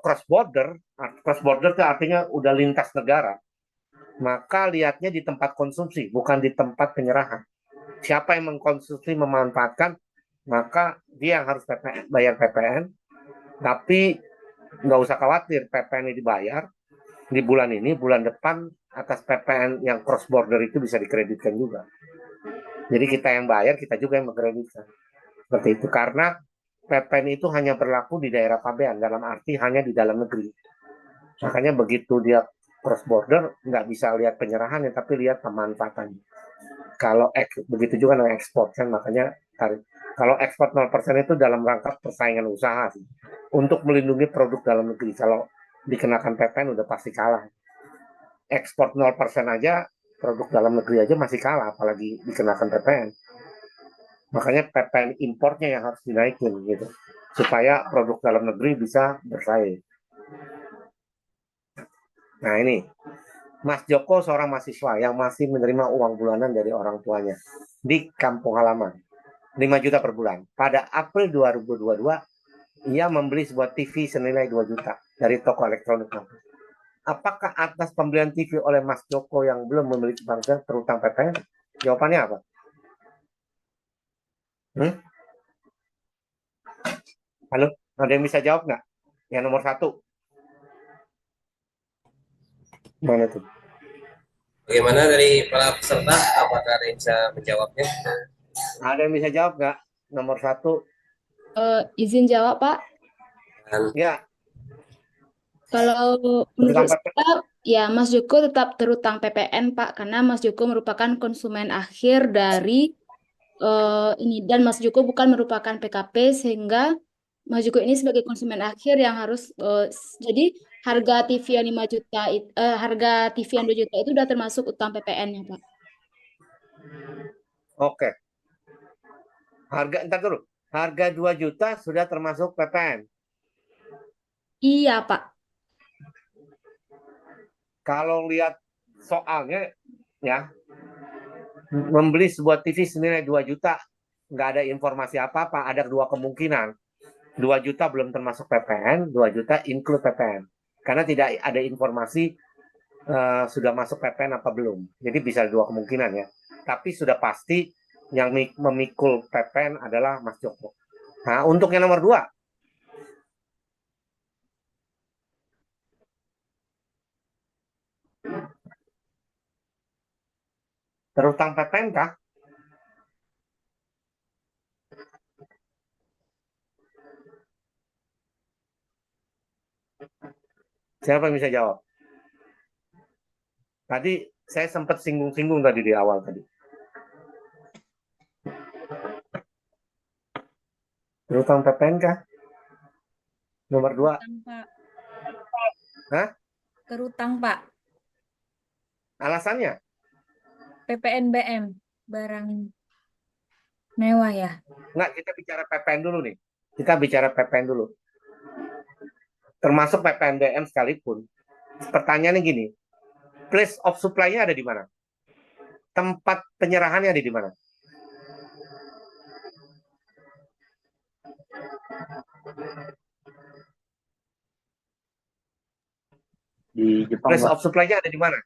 cross border itu artinya udah lintas negara, maka lihatnya di tempat konsumsi, bukan di tempat penyerahan. Siapa yang mengkonsumsi, memanfaatkan, maka dia yang harus bayar PPN, tapi nggak usah khawatir, PPN ini dibayar di bulan ini, bulan depan atas PPN yang cross border itu bisa dikreditkan juga. Jadi kita yang bayar, kita juga yang mengkreditkan. Seperti itu, karena PPN itu hanya berlaku di daerah pabean, dalam arti hanya di dalam negeri. Makanya begitu dia cross border, nggak bisa lihat penyerahannya, tapi lihat pemanfaatannya. Kalau begitu juga dengan ekspor, kan makanya kalau ekspor 0% itu dalam rangka persaingan usaha sih. Untuk melindungi produk dalam negeri. Kalau dikenakan PPN udah pasti kalah. Ekspor 0% aja, produk dalam negeri aja masih kalah, apalagi dikenakan PPN. Makanya PPN importnya yang harus dinaikin gitu, supaya produk dalam negeri bisa bersaing. Nah ini, Mas Joko seorang mahasiswa yang masih menerima uang bulanan dari orang tuanya di kampung halaman, 5 juta per bulan. Pada April 2022, ia membeli sebuah TV senilai 2 juta dari toko elektronik. Apakah atas pembelian TV oleh Mas Joko yang belum memiliki bangsa terutang PPN? Jawabannya apa? Halo, ada yang bisa jawab nggak? Yang nomor 1. Mana tuh? Bagaimana dari para peserta? Apakah ada yang bisa menjawabnya? Ada yang bisa jawab nggak? Nomor 1. Izin jawab, Pak. Ya. Kalau menurut saya, ya Mas Joko tetap terutang PPN, Pak, karena Mas Joko merupakan konsumen akhir dari ini, dan Mas Joko bukan merupakan PKP, sehingga Mas Joko ini sebagai konsumen akhir yang harus jadi harga TV yang 5 juta harga TV yang 2 juta itu sudah termasuk utang PPN-nya, Pak. Oke. Entar dulu. Harga 2 juta sudah termasuk PPN. Iya, Pak. Kalau lihat soalnya ya, membeli sebuah TV senilai 2 juta, nggak ada informasi apa-apa, ada 2 kemungkinan. 2 juta belum termasuk PPN, 2 juta include PPN. Karena tidak ada informasi sudah masuk PPN apa belum. Jadi bisa 2 kemungkinan ya. Tapi sudah pasti yang memikul PPN adalah Mas Joko. Nah, untuk yang nomor 2. Terutang PPN kah? Siapa yang bisa jawab? Tadi saya sempat singgung-singgung tadi di awal tadi. Berutang PPN kah? Nomor 2. Kerutang, Pak. Hah? Kerutang, Pak. Alasannya? PPNBM, barang mewah ya. Enggak, kita bicara PPN dulu nih. Kita bicara PPN dulu. Termasuk PPNBM sekalipun. Pertanyaannya gini, place of supply-nya ada di mana? Tempat penyerahannya ada di mana? Di Jepang, Place Pak. of supply-nya ada di mana?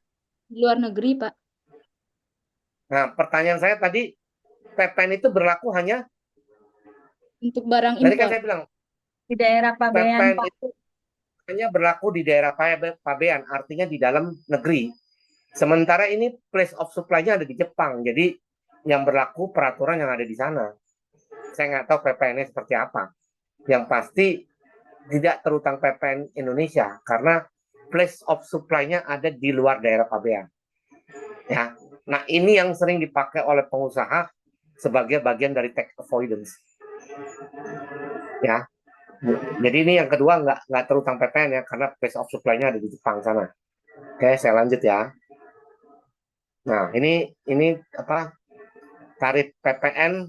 Di luar negeri, Pak. Nah, pertanyaan saya tadi, PPN itu berlaku hanya, Untuk barang tadi kan impor. saya bilang, Di daerah pabean, PPN Pak. itu hanya berlaku di daerah pabean, artinya di dalam negeri. Sementara ini place of supply-nya ada di Jepang, jadi yang berlaku peraturan yang ada di sana. Saya nggak tahu PPN-nya seperti apa. Yang pasti tidak terutang PPN Indonesia, karena place of supply-nya ada di luar daerah pabean. Ya, nah ini yang sering dipakai oleh pengusaha sebagai bagian dari tax avoidance. Ya, jadi ini yang kedua nggak terutang PPN ya, karena place of supply-nya ada di Jepang sana. Oke, saya lanjut ya. Nah, ini apa? Tarif PPN.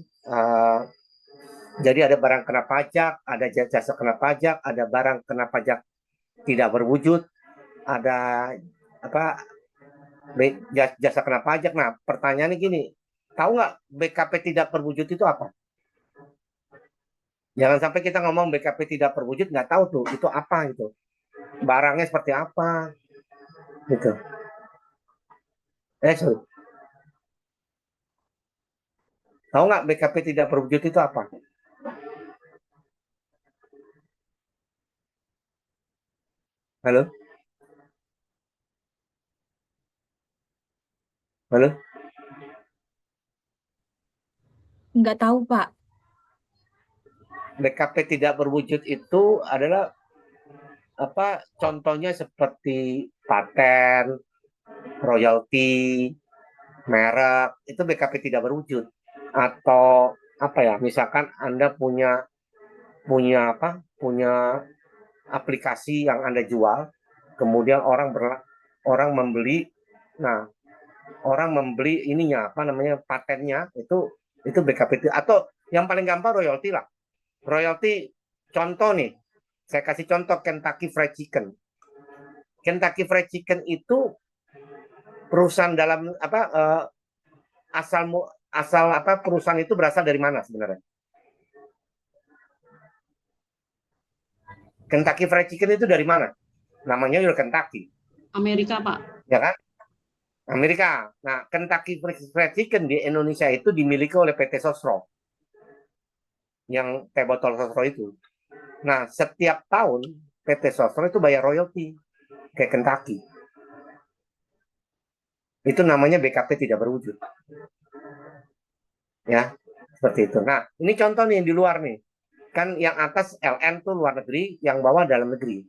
Jadi ada barang kena pajak, ada jasa kena pajak, ada barang kena pajak tidak berwujud, ada apa? Jasa kena pajak. Nah, pertanyaannya gini, tahu nggak BKP tidak berwujud itu apa? Jangan sampai kita ngomong BKP tidak berwujud, nggak tahu tuh itu apa gitu. Barangnya seperti apa gitu. Sorry. Tahu nggak BKP tidak berwujud itu apa? Halo? Halo? Nggak tahu, Pak. BKP tidak berwujud itu adalah apa? Contohnya seperti paten, royalti, merek, itu BKP tidak berwujud. Atau apa ya? Misalkan Anda punya apa? Punya aplikasi yang Anda jual, kemudian orang membeli. Nah, orang membeli ininya apa namanya? Patennya itu BKP. Atau yang paling gampang royalti lah. Royalti, contoh nih, saya kasih contoh Kentucky Fried Chicken. Kentucky Fried Chicken itu perusahaan dalam apa asal apa perusahaan itu berasal dari mana sebenarnya? Kentucky Fried Chicken itu dari mana? Namanya juga Kentucky. Amerika, Pak. Ya kan? Amerika. Nah, Kentucky Fried Chicken di Indonesia itu dimiliki oleh PT Sosro. Yang teh botol Sosro itu. Nah, setiap tahun PT Sosro itu bayar royalti ke Kentucky. Itu namanya BKP tidak berwujud. Ya, seperti itu. Nah, ini contoh nih di luar nih. Kan yang atas LN tuh luar negeri, yang bawah dalam negeri.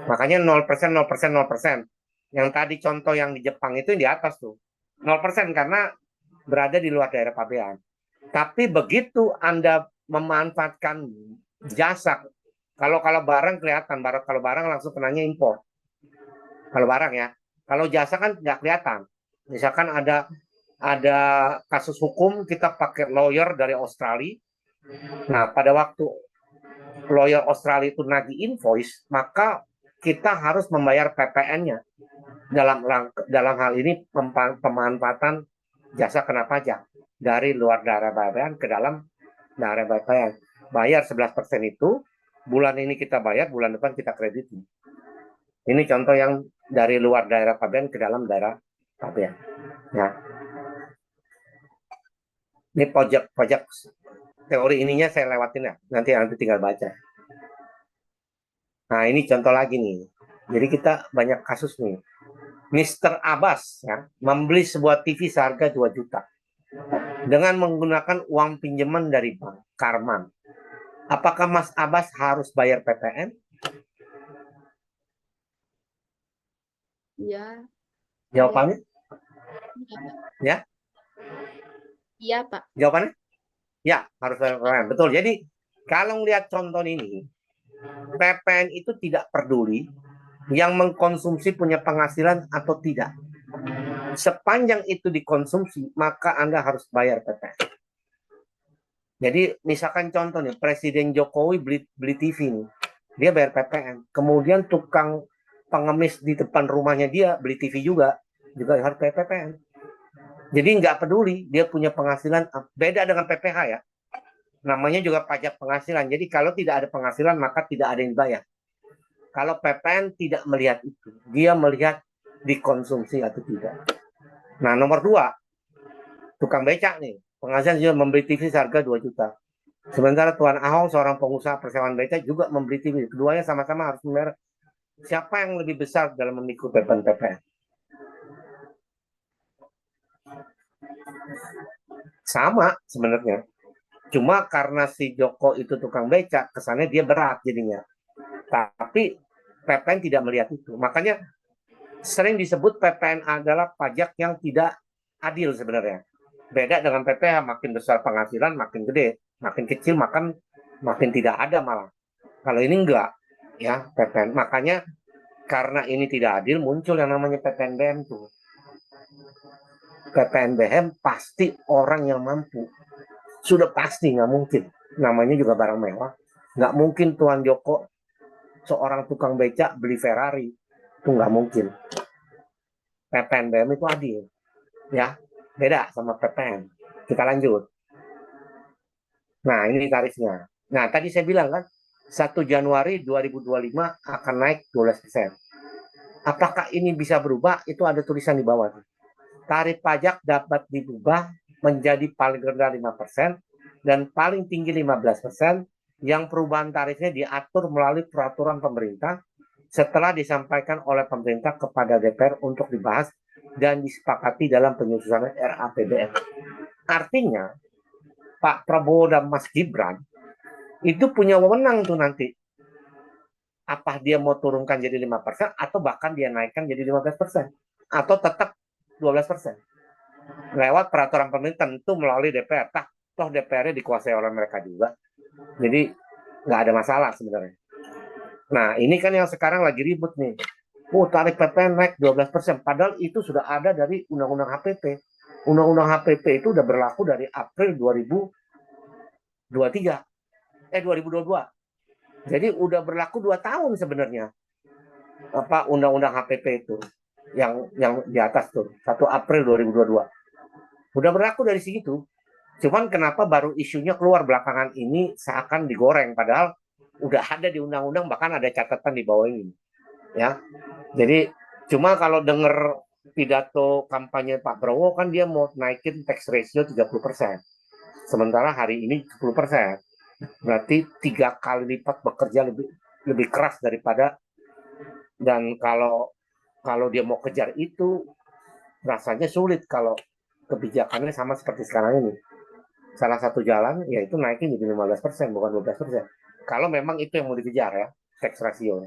Makanya 0%, 0%, 0%. Yang tadi contoh yang di Jepang itu yang di atas tuh. 0% karena berada di luar daerah pabean. Tapi begitu Anda memanfaatkan jasa, kalau barang kelihatan, kalau barang langsung kenanya impor. Kalau barang ya. Kalau jasa kan nggak kelihatan. Misalkan ada kasus hukum, kita pakai lawyer dari Australia. Nah, pada waktu lawyer Australia itu nagih invoice, maka kita harus membayar PPN-nya. Dalam hal ini pemanfaatan jasa kena pajak dari luar daerah pabean ke dalam daerah pabean. Bayar 11% itu, bulan ini kita bayar, bulan depan kita krediti. Ini contoh yang dari luar daerah pabean ke dalam daerah pabean. Ya. Ini pajak teori ininya saya lewatin ya, nanti tinggal baca. Nah, ini contoh lagi nih. Jadi kita banyak kasus nih. Mr. Abbas ya, membeli sebuah TV seharga 2 juta dengan menggunakan uang pinjaman dari bank Karman. Apakah Mas Abbas harus bayar PPN? Ya. Jawabannya? Iya, Pak. Ya, Iya, Pak. jawabannya? Ya, harus PPN. Betul. Jadi, kalau melihat contoh ini, PPN itu tidak peduli yang mengkonsumsi punya penghasilan atau tidak. Sepanjang itu dikonsumsi, maka Anda harus bayar PPN. Jadi, misalkan contoh nih, Presiden Jokowi beli TV nih, dia bayar PPN. Kemudian tukang pengemis di depan rumahnya dia beli TV juga harus bayar PPN. Jadi nggak peduli dia punya penghasilan, beda dengan PPH ya. Namanya juga pajak penghasilan. Jadi kalau tidak ada penghasilan maka tidak ada yang bayar. Kalau PPN tidak melihat itu, dia melihat dikonsumsi atau tidak. Nah nomor 2, tukang becak nih, penghasilan juga membeli TV seharga 2 juta. Sementara Tuan Ahok seorang pengusaha persewaan becak juga membeli TV. Keduanya sama-sama harus membayar. Siapa yang lebih besar dalam memikul beban PPN? Sama sebenarnya. Cuma karena si Joko itu tukang becak, kesannya dia berat jadinya. Tapi PPN tidak melihat itu. Makanya sering disebut PPN adalah pajak yang tidak adil sebenarnya. Beda dengan PPH, makin besar penghasilan makin gede, makin kecil makin tidak ada malah. Kalau ini enggak, ya PPN. Makanya karena ini tidak adil muncul yang namanya PPNBM tuh. PPNBM pasti orang yang mampu. Sudah pasti nggak mungkin. Namanya juga barang mewah. Nggak mungkin Tuan Joko seorang tukang becak beli Ferrari. Itu nggak mungkin. PPNBM itu adil. Ya, beda sama PPN. Kita lanjut. Nah, ini tarifnya. Nah, tadi saya bilang kan, 1 Januari 2025 akan naik 12%. Apakah ini bisa berubah? Itu ada tulisan di bawah. Tarif pajak dapat diubah menjadi paling rendah 5% dan paling tinggi 15%, yang perubahan tarifnya diatur melalui peraturan pemerintah setelah disampaikan oleh pemerintah kepada DPR untuk dibahas dan disepakati dalam penyusunan RAPBN. Artinya, Pak Prabowo dan Mas Gibran itu punya wewenang tuh nanti. Apa dia mau turunkan jadi 5% atau bahkan dia naikkan jadi 15%. Atau tetap 12%. Lewat peraturan pemerintah tentu melalui DPR. Toh DPR-nya dikuasai oleh mereka juga. Jadi nggak ada masalah sebenarnya. Nah ini kan yang sekarang lagi ribut nih. Tarif PPN naik 12%. Padahal itu sudah ada dari Undang-Undang HPP. Undang-Undang HPP itu udah berlaku dari April 2022. Jadi udah berlaku 2 tahun sebenarnya. Undang-Undang HPP itu. Yang di atas tuh 1 April 2022 udah berlaku dari situ. Cuman kenapa baru isunya keluar belakangan ini seakan digoreng, padahal udah ada di undang-undang, bahkan ada catatan di bawah ini ya. Jadi cuma kalau denger pidato kampanye Pak Prabowo kan dia mau naikin tax ratio 30%, sementara hari ini 10%, berarti 3 kali lipat bekerja lebih keras daripada. Dan kalau dia mau kejar itu rasanya sulit kalau kebijakannya sama seperti sekarang ini. Salah satu jalan yaitu naikin jadi 15%, bukan 12%. Kalau memang itu yang mau dikejar ya, tax ratio.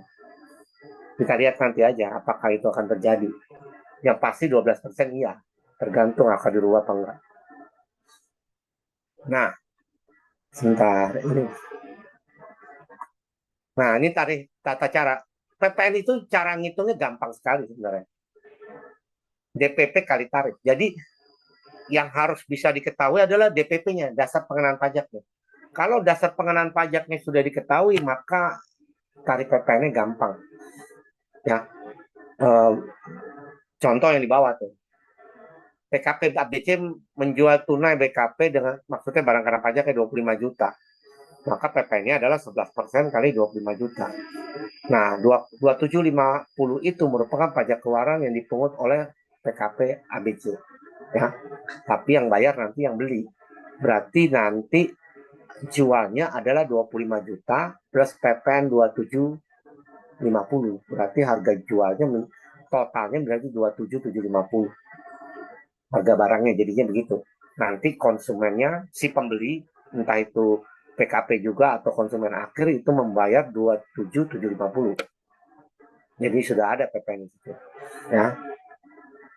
Kita lihat nanti aja apakah itu akan terjadi. Yang pasti 12% iya, tergantung akan dirubah apa enggak. Nah, sebentar ini. Nah, ini tata cara. PPN itu cara ngitungnya gampang sekali sebenarnya. DPP kali tarif. Jadi yang harus bisa diketahui adalah DPP-nya, dasar pengenaan pajaknya. Kalau dasar pengenaan pajaknya sudah diketahui, maka tarif PPN-nya gampang. Ya, contoh yang di bawah tuh. PKP ABC menjual tunai BKP dengan maksudnya barang kena pajaknya 25 juta. Maka PPN-nya adalah 11% kali 25 juta. Nah, 2750 itu merupakan pajak keluaran yang dipungut oleh PKP ABC. Ya, tapi yang bayar nanti yang beli. Berarti nanti jualnya adalah 25 juta plus PPN 2750. Berarti harga jualnya totalnya berarti 27750. Harga barangnya jadinya begitu. Nanti konsumennya si pembeli entah itu PKP juga atau konsumen akhir itu membayar 27750. Jadi sudah ada PPN itu. Ya.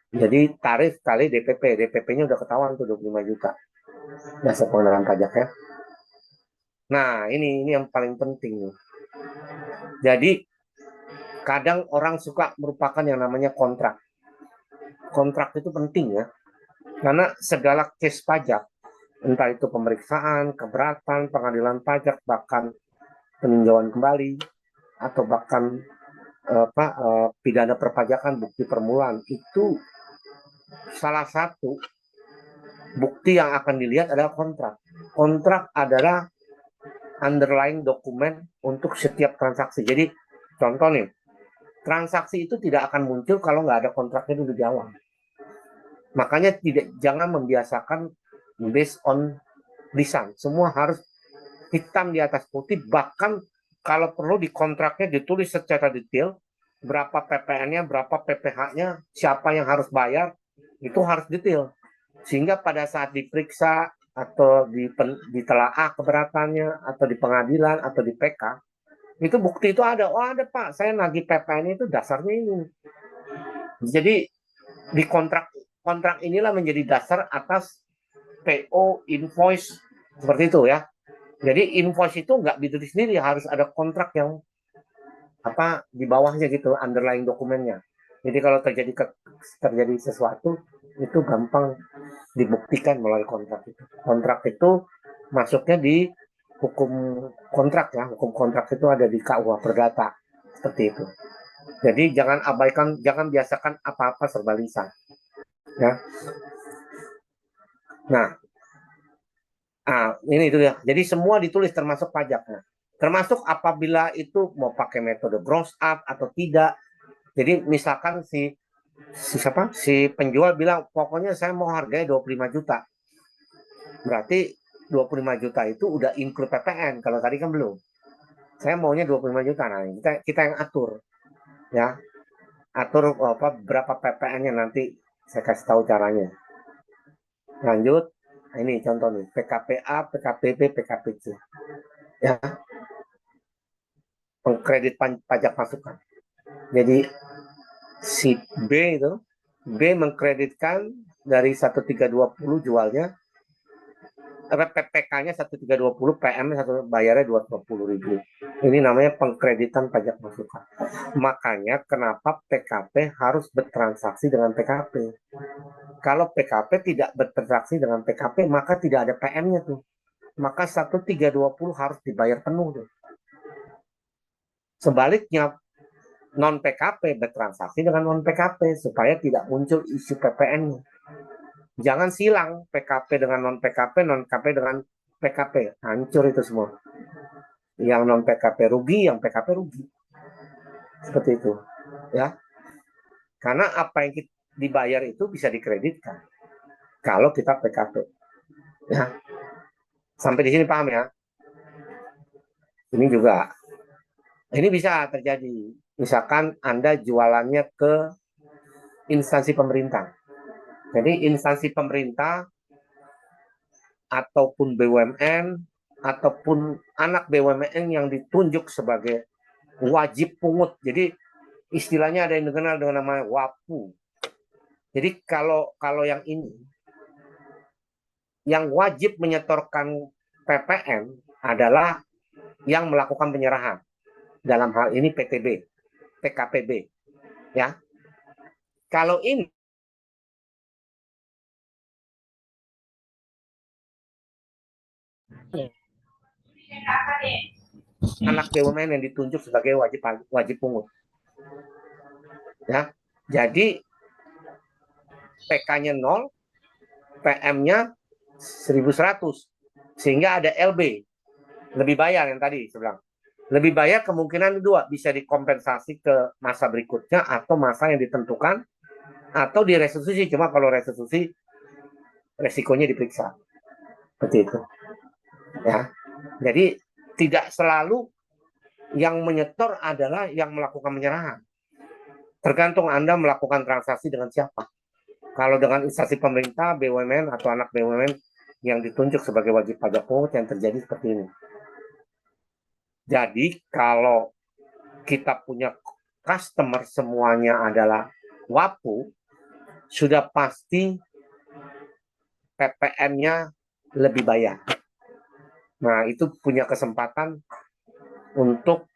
Jadi tarif kali DPP, DPP-nya udah ketahuan tuh 25 juta. Dasar pengenaan pajak ya. Nah, ini yang paling penting nih. Jadi kadang orang suka merupakan yang namanya kontrak. Kontrak itu penting ya. Karena segala case pajak, entah itu pemeriksaan, keberatan, pengadilan pajak, bahkan peninjauan kembali, atau bahkan pidana perpajakan, bukti permulaan, itu salah satu bukti yang akan dilihat adalah kontrak. Kontrak adalah underlying dokumen untuk setiap transaksi. Jadi contoh nih, transaksi itu tidak akan muncul kalau nggak ada kontraknya dulu di awal. Makanya jangan membiasakan based on lisan. Semua harus hitam di atas putih, bahkan kalau perlu di kontraknya ditulis secara detail, berapa PPN-nya, berapa PPh-nya, siapa yang harus bayar, itu harus detail. Sehingga pada saat diperiksa, atau ditelaah keberatannya, atau di pengadilan, atau di PK, itu bukti itu ada. Oh ada Pak, saya nagih PPN itu dasarnya ini. Jadi di kontrak inilah menjadi dasar atas PO, invoice, seperti itu ya. Jadi invoice itu nggak ditulis sendiri, harus ada kontrak yang di bawahnya gitu, underlying dokumennya. Jadi kalau terjadi sesuatu itu gampang dibuktikan melalui kontrak itu. Kontrak itu masuknya di hukum kontrak ya. Hukum kontrak itu ada di KUH Perdata seperti itu. Jadi jangan abaikan, jangan biasakan apa-apa serba lisan. Ya. Nah, ini itu ya. Jadi semua ditulis termasuk pajaknya. Termasuk apabila itu mau pakai metode gross up atau tidak. Jadi misalkan si penjual bilang pokoknya saya mau harganya 25 juta. Berarti 25 juta itu udah include PPN. Kalau tadi kan belum. Saya maunya 25 juta. Nah, kita yang atur. Ya. Atur berapa PPN-nya nanti saya kasih tahu caranya. Lanjut. Ini contoh nih, PKPA, PKPB, PKPC. Ya. Pengkredit pajak masukan. Jadi si B mengkreditkan dari 1320 jualnya, PPK-nya 1320, PM-nya bayarnya 220.000. Ini namanya pengkreditan pajak masukan. Makanya kenapa PKP harus bertransaksi dengan PKP. Kalau PKP tidak bertransaksi dengan PKP, maka tidak ada PM-nya tuh. Maka 1320 harus dibayar penuh tuh. Sebaliknya, non-PKP bertransaksi dengan non-PKP supaya tidak muncul isu PPN-nya. Jangan silang PKP dengan non-PKP, non-PKP dengan PKP. Hancur itu semua. Yang non-PKP rugi, yang PKP rugi. Seperti itu. Ya. Karena apa yang dibayar itu bisa dikreditkan kalau kita PKP. Ya. Sampai di sini paham ya? Ini juga. Ini bisa terjadi. Misalkan Anda jualannya ke instansi pemerintah. Jadi instansi pemerintah ataupun BUMN ataupun anak BUMN yang ditunjuk sebagai wajib pungut. Jadi istilahnya ada yang dikenal dengan nama WAPU. Jadi kalau yang ini, yang wajib menyetorkan PPN adalah yang melakukan penyerahan. Dalam hal ini PTB, PKPB. Ya. Kalau ini anak BUMN yang ditunjuk sebagai wajib pungut. Ya. Jadi PK-nya 0, PM-nya 1.100. Sehingga ada LB. Lebih bayar yang tadi saya bilang. Lebih bayar kemungkinan dua, bisa dikompensasi ke masa berikutnya atau masa yang ditentukan atau direstitusi. Cuma kalau restitusi resikonya diperiksa. Seperti itu. Ya. Jadi tidak selalu yang menyetor adalah yang melakukan penyerahan. Tergantung Anda melakukan transaksi dengan siapa. Kalau dengan instansi pemerintah, BUMN atau anak BUMN yang ditunjuk sebagai wajib pajak pungut, yang terjadi seperti ini. Jadi kalau kita punya customer semuanya adalah WAPU, sudah pasti PPN-nya lebih bayar. Nah, itu punya kesempatan untuk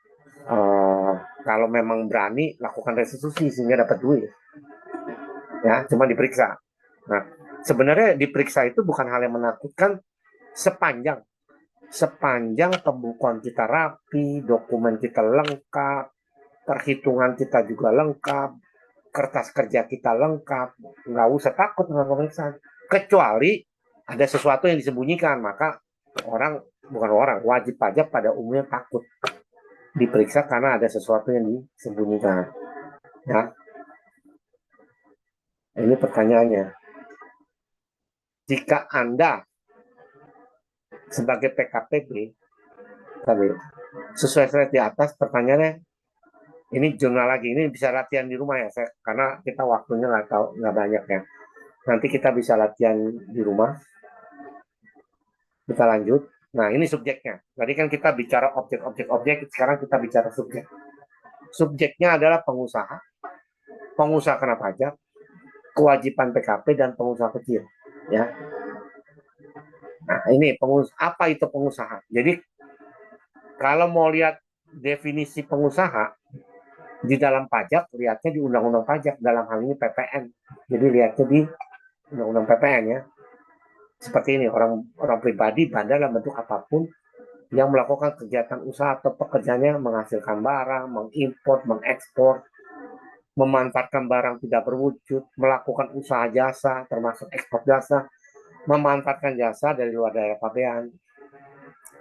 kalau memang berani lakukan restitusi sehingga dapat duit. Ya, cuma diperiksa. Nah, sebenarnya diperiksa itu bukan hal yang menakutkan sepanjang pembukuan kita rapi, dokumen kita lengkap, perhitungan kita juga lengkap, kertas kerja kita lengkap, nggak usah takut dengan pemeriksaan. Kecuali ada sesuatu yang disembunyikan, maka wajib pajak pada umumnya takut diperiksa karena ada sesuatu yang disembunyikan. Ya, ini pertanyaannya. Jika Anda sebagai PKPB, sesuai slide di atas, pertanyaannya, ini jurnal lagi, ini bisa latihan di rumah ya, karena kita waktunya nggak banyak ya. Nanti kita bisa latihan di rumah. Kita lanjut. Nah, ini subjeknya. Tadi kan kita bicara objek, sekarang kita bicara subjek. Subjeknya adalah pengusaha kena pajak, kewajiban PKP, dan pengusaha kecil. Ya. Nah, ini apa itu pengusaha? Jadi, kalau mau lihat definisi pengusaha, di dalam pajak, lihatnya di Undang-Undang Pajak, dalam hal ini PPN. Jadi, lihatnya di Undang-Undang PPN ya. Seperti ini, orang pribadi pada dalam bentuk apapun yang melakukan kegiatan usaha atau pekerjaannya menghasilkan barang, mengimpor, mengekspor, memanfaatkan barang tidak berwujud, melakukan usaha jasa, termasuk ekspor jasa, memanfaatkan jasa dari luar daerah pabean.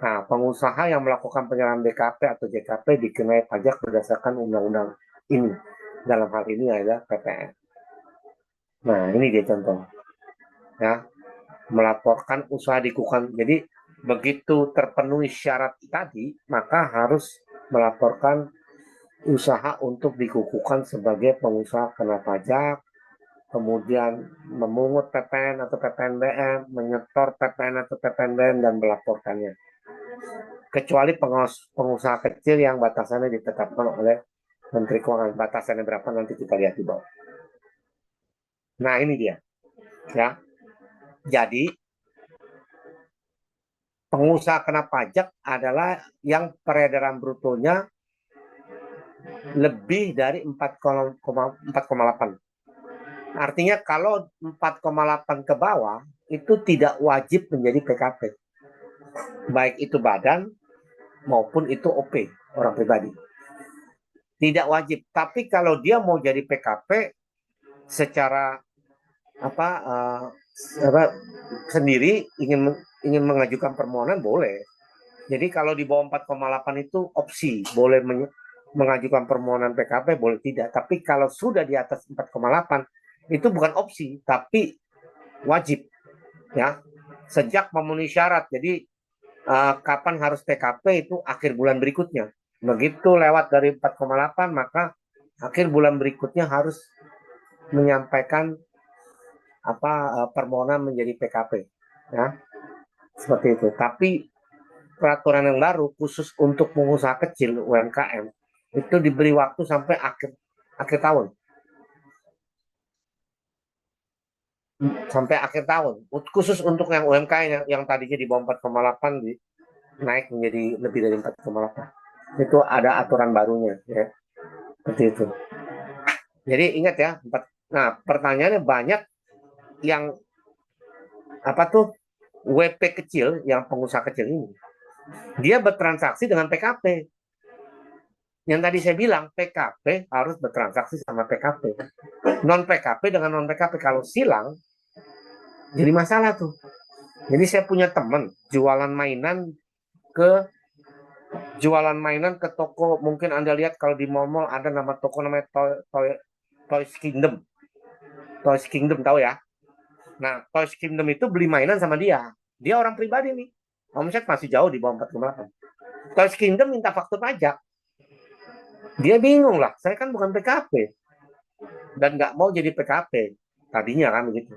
Nah, pengusaha yang melakukan penyerahan BKP atau JKP dikenai pajak berdasarkan undang-undang ini. Dalam hal ini adalah PPN. Nah, ini dia contoh. Ya, melaporkan usaha dikukuhkan. Jadi, begitu terpenuhi syarat tadi, maka harus melaporkan usaha untuk dikukuhkan sebagai pengusaha kena pajak, kemudian memungut PPN atau PPNBM, menyetor PPN atau PPNBM, dan melaporkannya. Kecuali pengusaha kecil yang batasannya ditetapkan oleh Menteri Keuangan. Batasannya berapa nanti kita lihat di bawah. Nah, ini dia. Ya. Jadi, pengusaha kena pajak adalah yang peredaran brutonya lebih dari 4,8. Artinya kalau 4,8 ke bawah, itu tidak wajib menjadi PKP. Baik itu badan maupun itu OP, orang pribadi. Tidak wajib. Tapi kalau dia mau jadi PKP secara sendiri ingin mengajukan permohonan boleh. Jadi kalau di bawah 4,8 itu opsi, boleh mengajukan permohonan PKP, boleh tidak. Tapi kalau sudah di atas 4,8 itu bukan opsi, tapi wajib. Ya, sejak memenuhi syarat. Jadi kapan harus PKP itu akhir bulan berikutnya. Begitu lewat dari 4,8 maka akhir bulan berikutnya harus menyampaikan permohonan menjadi PKP. Ya, seperti itu. Tapi peraturan yang baru khusus untuk pengusaha kecil UMKM itu diberi waktu sampai akhir tahun. Sampai akhir tahun. Khusus untuk yang UMKM yang tadinya di bawah 4,8 naik menjadi lebih dari 4,8. Itu ada aturan barunya ya. Seperti itu. Jadi ingat ya, nah pertanyaannya banyak yang WP kecil, yang pengusaha kecil ini, dia bertransaksi dengan PKP. Yang tadi saya bilang, PKP harus bertransaksi sama PKP. Non PKP dengan non PKP kalau silang, jadi masalah tuh. Jadi saya punya teman jualan mainan ke toko. Mungkin Anda lihat kalau di mall-mall ada nama toko namanya Toys Kingdom. Toys Kingdom tahu ya? Nah, Toys Kingdom itu beli mainan sama dia. Dia orang pribadi nih. Omset masih jauh di bawah 4,8. Toys Kingdom minta faktur pajak. Dia bingung lah. Saya kan bukan PKP. Dan nggak mau jadi PKP. Tadinya kan begitu.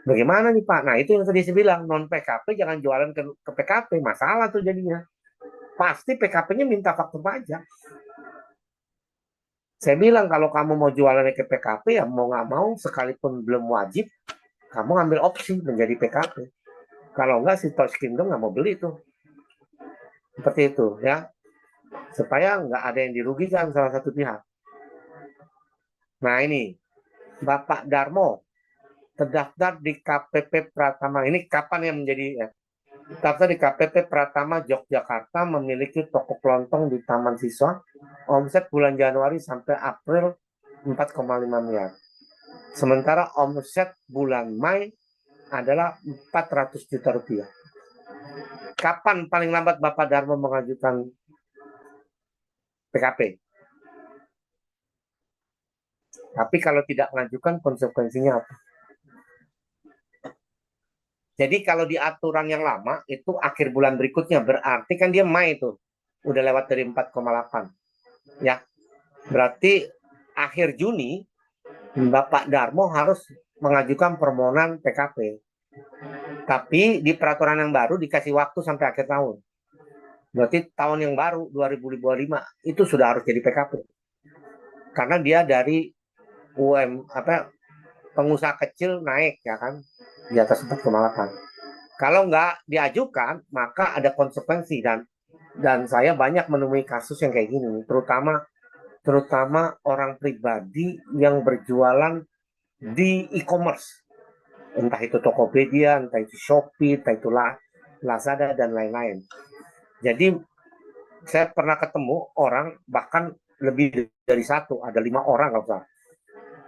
Bagaimana nih Pak? Nah, itu yang tadi saya bilang. Non PKP jangan jualan ke PKP. Masalah tuh jadinya. Pasti PKP-nya minta faktur pajak. Saya bilang kalau kamu mau jualannya ke PKP ya mau nggak mau sekalipun belum wajib, kamu ambil opsi menjadi PKP. Kalau nggak si Toys Kingdom nggak mau beli tuh. Seperti itu ya. Supaya nggak ada yang dirugikan salah satu pihak. Nah ini, Bapak Darmo terdaftar di KPP Pratama. Ini kapan yang menjadi ya? Terdaftar di KPP Pratama Yogyakarta, memiliki toko kelontong di Taman Siswa. Omset bulan Januari sampai April 4,5 miliar. Sementara omset bulan Mei adalah 400 juta rupiah. Kapan paling lambat Bapak Darmo mengajukan PKP? Tapi kalau tidak mengajukan, konsekuensinya apa? Jadi kalau di aturan yang lama, itu akhir bulan berikutnya, berarti kan dia Mei itu. Udah lewat dari 4,8. Ya, berarti akhir Juni, Bapak Darmo harus mengajukan permohonan PKP. Tapi di peraturan yang baru dikasih waktu sampai akhir tahun. Berarti tahun yang baru 2025 itu sudah harus jadi PKP. Karena dia dari pengusaha kecil naik ya kan di atas 4,8. Kalau nggak diajukan maka ada konsekuensi dan saya banyak menemui kasus yang kayak gini, terutama orang pribadi yang berjualan di e-commerce, entah itu Tokopedia, entah itu Shopee, entah itu Lazada dan lain-lain. Jadi saya pernah ketemu orang bahkan lebih dari satu, ada 5 orang kalau salah.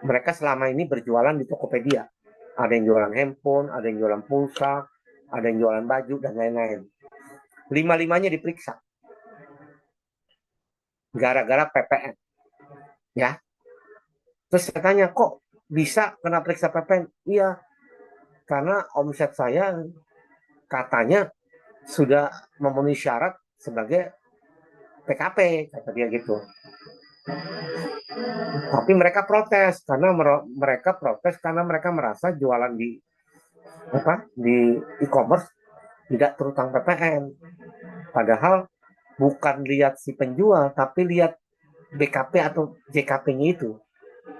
Mereka selama ini berjualan di Tokopedia. Ada yang jualan handphone, ada yang jualan pulsa, ada yang jualan baju, dan lain-lain. 5-5-nya diperiksa. Gara-gara PPN. Ya. Terus saya tanya, kok bisa kena periksa PPN? Iya, karena omset saya katanya sudah memenuhi syarat sebagai PKP, kata dia gitu. Tapi mereka protes karena mereka merasa jualan di e-commerce tidak terutang PPN. Padahal bukan lihat si penjual, tapi lihat BKP atau JKP-nya itu.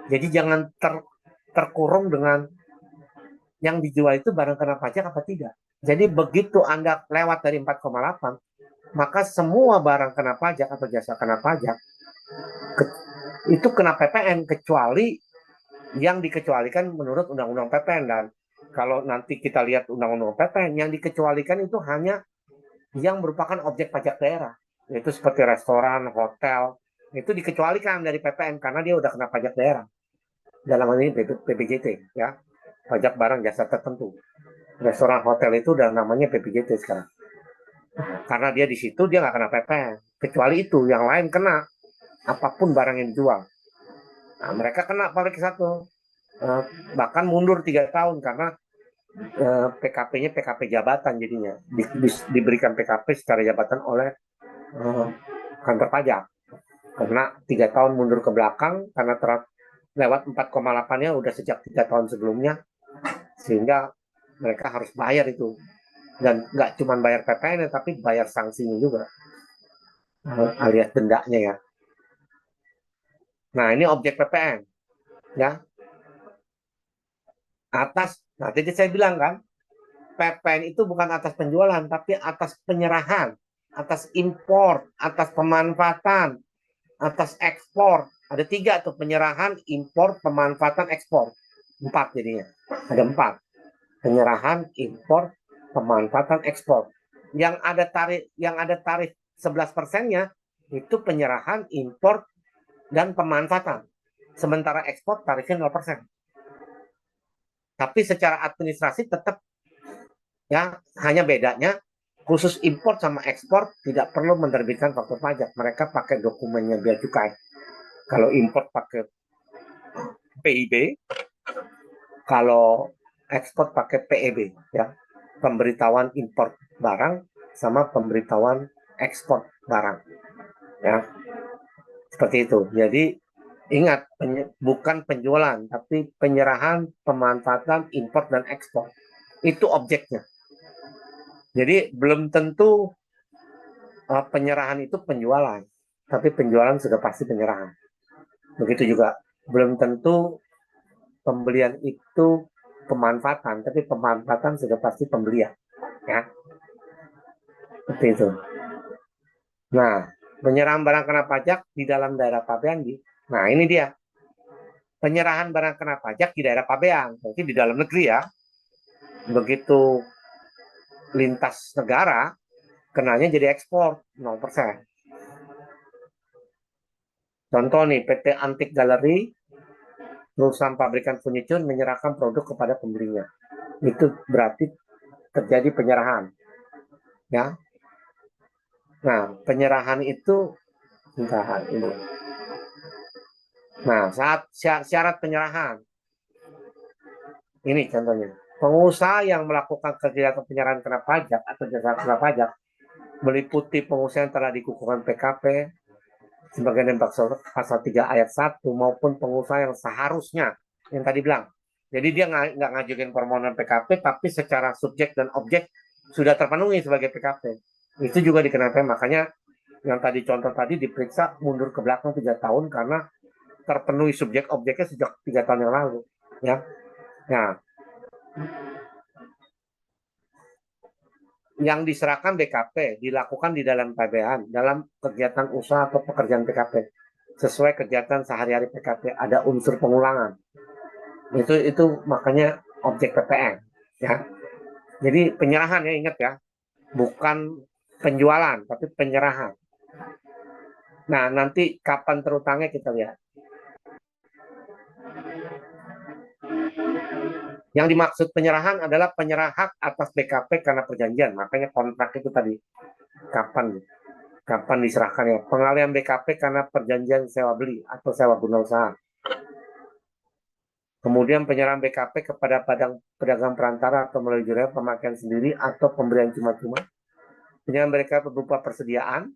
Jadi jangan terkurung dengan yang dijual itu barang kena pajak apa tidak. Jadi begitu Anda lewat dari 4,8, maka semua barang kena pajak atau jasa kena pajak itu kena PPN, kecuali yang dikecualikan menurut Undang-Undang PPN. Dan kalau nanti kita lihat Undang-Undang PPN, yang dikecualikan itu hanya yang merupakan objek pajak daerah, yaitu seperti restoran, hotel, itu dikecualikan dari PPN karena dia udah kena pajak daerah. Dalam hal ini PPJT, ya, pajak barang jasa tertentu. Restoran, hotel itu udah namanya PPJT sekarang. Karena dia di situ dia nggak kena PPN, kecuali itu yang lain kena. Apapun barang yang dijual. Nah, mereka kena pabrik satu. Bahkan mundur 3 tahun karena PKP-nya PKP jabatan jadinya. Diberikan PKP secara jabatan oleh kantor pajak. Karena 3 tahun mundur ke belakang, karena lewat 4,8-nya udah sejak 3 tahun sebelumnya, sehingga mereka harus bayar itu. Dan nggak cuma bayar PPN, tapi bayar sanksinya juga. Alias dendanya ya. Nah, ini objek PPN. Ya. Nah, jadi saya bilang kan, PPN itu bukan atas penjualan, tapi atas penyerahan, atas impor, atas pemanfaatan, atas ekspor. Ada 3 tuh, penyerahan, impor, pemanfaatan, ekspor. 4 jadinya. Ada 4. Penyerahan, impor, pemanfaatan, ekspor. Yang ada tarif 11%-nya itu penyerahan, impor, dan pemanfaatan. Sementara ekspor tarifnya 0%. Tapi secara administrasi tetap ya, hanya bedanya khusus impor sama ekspor tidak perlu menerbitkan faktur pajak. Mereka pakai dokumennya bea cukai. Kalau impor pakai PIB, kalau ekspor pakai PEB, ya, pemberitahuan impor barang sama pemberitahuan ekspor barang, ya, seperti itu. Jadi ingat, bukan penjualan, tapi penyerahan, pemanfaatan, impor, dan ekspor. Itu objeknya. Jadi belum tentu penyerahan itu penjualan, tapi penjualan sudah pasti penyerahan. Begitu juga belum tentu pembelian itu pemanfaatan, tapi pemanfaatan sudah pasti pembelian, ya. Seperti itu. Nah, penyerahan barang kena pajak di dalam daerah pabean. Nah, ini dia. Penyerahan barang kena pajak di daerah pabean, berarti di dalam negeri ya. Begitu lintas negara, kenanya jadi ekspor 0%. Contoh nih, PT Antik Gallery, perusahaan pabrikan furniture menyerahkan produk kepada pembelinya. Itu berarti terjadi penyerahan. Ya. Nah, penyerahan itu entah ini. Nah, saat syarat penyerahan. Ini contohnya. Pengusaha yang melakukan kegiatan penyerahan kena pajak atau jasa kena pajak meliputi pengusaha yang telah dikukuhkan PKP sebagai pasal 3 ayat 1 maupun pengusaha yang seharusnya yang tadi bilang. Jadi dia nggak ngajuin permohonan PKP tapi secara subjek dan objek sudah terpenuhi sebagai PKP. Itu juga dikenakan, makanya yang tadi contoh tadi diperiksa mundur ke belakang 3 tahun karena terpenuhi subjek objeknya sejak 3 tahun yang lalu, ya. Nah, yang diserahkan BKP dilakukan di dalam pabean dalam kegiatan usaha atau pekerjaan PKP sesuai kegiatan sehari-hari PKP, ada unsur pengulangan. Itu makanya objek PPN, ya. Jadi penyerahan ya, ingat ya, bukan penjualan tapi penyerahan. Nah, nanti kapan terutangnya kita lihat. Yang dimaksud penyerahan adalah penyerahan hak atas BKP karena perjanjian. Makanya kontrak itu tadi. Kapan diserahkan ya? Pengalihan BKP karena perjanjian sewa beli atau sewa guna usaha. Kemudian penyerahan BKP kepada pedagang perantara atau melalui jurnalis pemakaian sendiri atau pemberian cuma-cuma. Penyerahan BKP berupa persediaan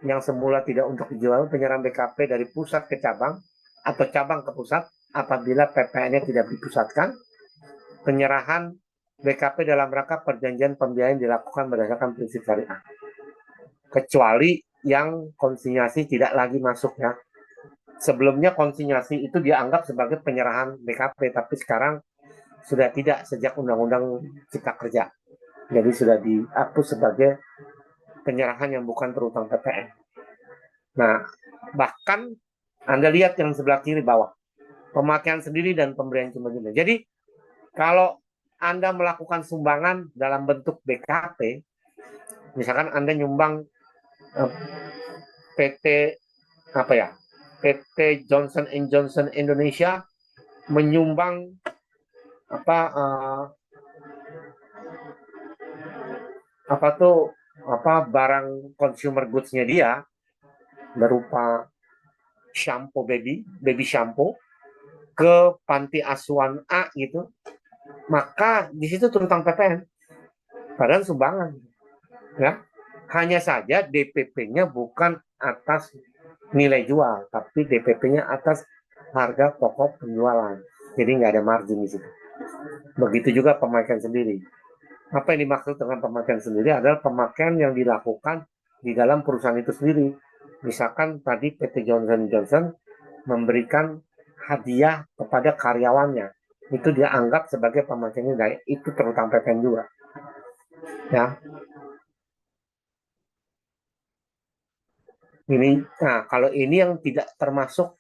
yang semula tidak untuk dijual. Penyerahan BKP dari pusat ke cabang atau cabang ke pusat apabila PPN-nya tidak dipusatkan. Penyerahan BKP dalam rangka perjanjian pembiayaan dilakukan berdasarkan prinsip syariah. Kecuali yang konsinyasi tidak lagi masuk ya. Sebelumnya konsinyasi itu dianggap sebagai penyerahan BKP, tapi sekarang sudah tidak sejak Undang-Undang Cipta Kerja. Jadi sudah dihapus sebagai penyerahan yang bukan terutang PPN. Nah, bahkan Anda lihat yang sebelah kiri bawah, pemakaian sendiri dan pemberian cuma-cuma. Jadi kalau Anda melakukan sumbangan dalam bentuk BKP, misalkan Anda nyumbang PT Johnson & Johnson Indonesia menyumbang barang consumer goods-nya dia berupa shampoo baby shampoo ke panti asuhan A gitu, maka di situ terutang PPN padahal sumbangan ya. Hanya saja DPP-nya bukan atas nilai jual tapi DPP-nya atas harga pokok penjualan, jadi nggak ada margin di situ. Begitu juga pemakaian sendiri. Apa yang dimaksud dengan pemakaian sendiri adalah pemakaian yang dilakukan di dalam perusahaan itu sendiri. Misalkan tadi PT Johnson & Johnson memberikan hadiah kepada karyawannya, itu dia anggap sebagai pemakaian nilai, itu terutang PPN juga. Ya. Nah, kalau ini yang tidak termasuk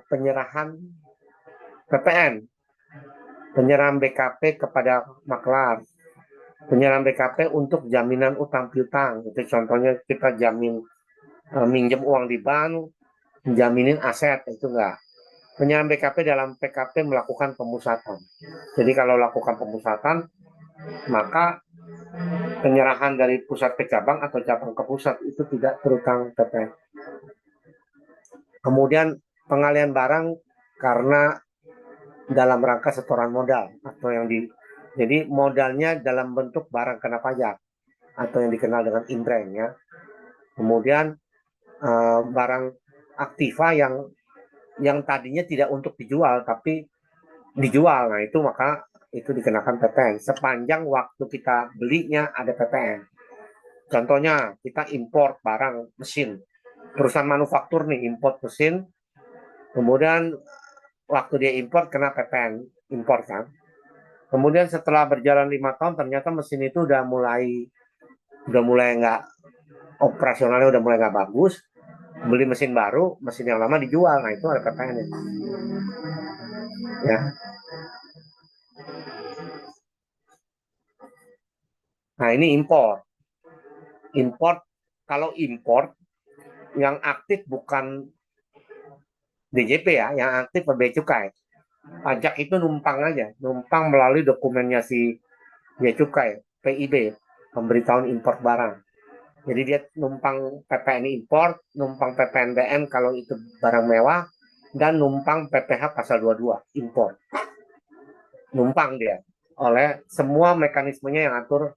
penyerahan PPN, penyerahan BKP kepada maklar, penyerahan BKP untuk jaminan utang piutang, itu contohnya kita jamin minjem uang di bank, jaminin aset, itu enggak. Penyerahan BKP dalam PKP melakukan pemusatan. Jadi kalau lakukan pemusatan, maka penyerahan dari pusat ke cabang atau cabang ke pusat itu tidak terutang PPN. Kemudian pengalihan barang karena dalam rangka setoran modal atau jadi modalnya dalam bentuk barang kena pajak atau yang dikenal dengan imbreng ya. Kemudian barang aktiva yang tadinya tidak untuk dijual tapi dijual, nah itu maka itu dikenakan PPN sepanjang waktu kita belinya ada PPN. Contohnya kita impor barang mesin, perusahaan manufaktur nih import mesin Kemudian waktu dia impor kena PPN impor kan. Kemudian setelah berjalan 5 tahun ternyata mesin itu udah mulai nggak operasionalnya, udah mulai nggak bagus. Beli mesin baru, mesin yang lama dijual. Nah itu ada PPN ya. Nah ini impor. Kalau impor yang aktif bukan DJP ya, yang aktif bea cukai. Pajak itu numpang aja, numpang melalui dokumennya si bea cukai, PIB, pemberitahuan impor barang. Jadi dia numpang PPN impor, numpang PPN BM kalau itu barang mewah, dan numpang PPH pasal 22 impor. Numpang dia oleh semua mekanismenya yang atur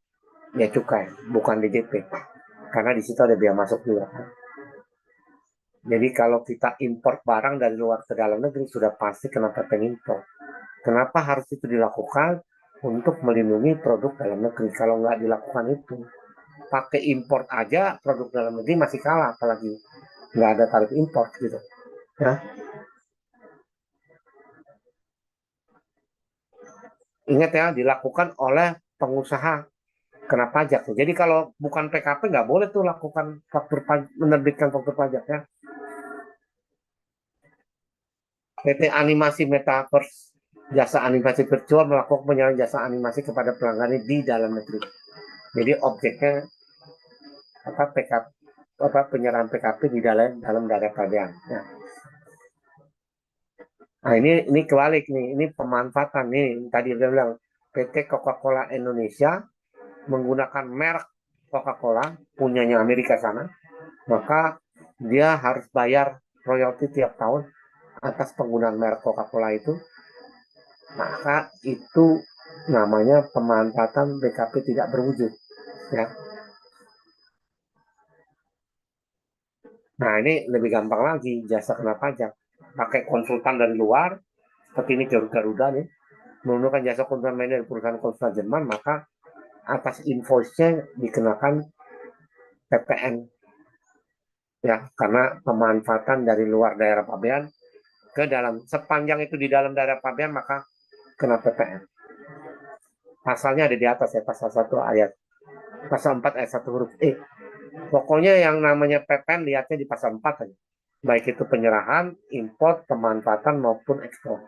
bea cukai, bukan DJP. Karena di situ ada biaya masuk juga. Jadi kalau kita impor barang dari luar ke dalam negeri sudah pasti kena PPN impor. Kenapa harus itu dilakukan? Untuk melindungi produk dalam negeri. Kalau nggak dilakukan itu, pakai impor aja produk dalam negeri masih kalah, apalagi nggak ada tarif impor gitu. Ya. Ingat ya, dilakukan oleh pengusaha kena pajak. Jadi kalau bukan PKP nggak boleh tuh lakukan menerbitkan faktur pajak ya. PT Animasi Metaverse, jasa animasi virtual melakukan penyalahgunaan jasa animasi kepada pelanggannya di dalam negeri. Jadi objeknya penyerahan PKP di dalam daerah pabean. Ya. Nah ini kebalik nih, ini pemanfaatan nih. Tadi dia bilang PT Coca-Cola Indonesia menggunakan merek Coca-Cola punyanya Amerika sana, maka dia harus bayar royalti tiap tahun atas penggunaan merek Coca-Cola itu. Maka itu namanya pemanfaatan BKP tidak berwujud ya. Nah ini lebih gampang lagi, jasa kena pajak pakai konsultan dari luar seperti ini Garuda nih, menggunakan jasa konsultan dari perusahaan konsultan Jerman, maka atas invoice-nya dikenakan PPN ya, karena pemanfaatan dari luar daerah pabean ke dalam, sepanjang itu di dalam daerah pabean maka kena PPN. Pasalnya ada di atas ya, pasal 1 ayat pasal 4 ayat 1 huruf E. Pokoknya yang namanya PPN lihatnya di pasal 4 aja. Baik itu penyerahan, import, pemanfaatan maupun ekspor.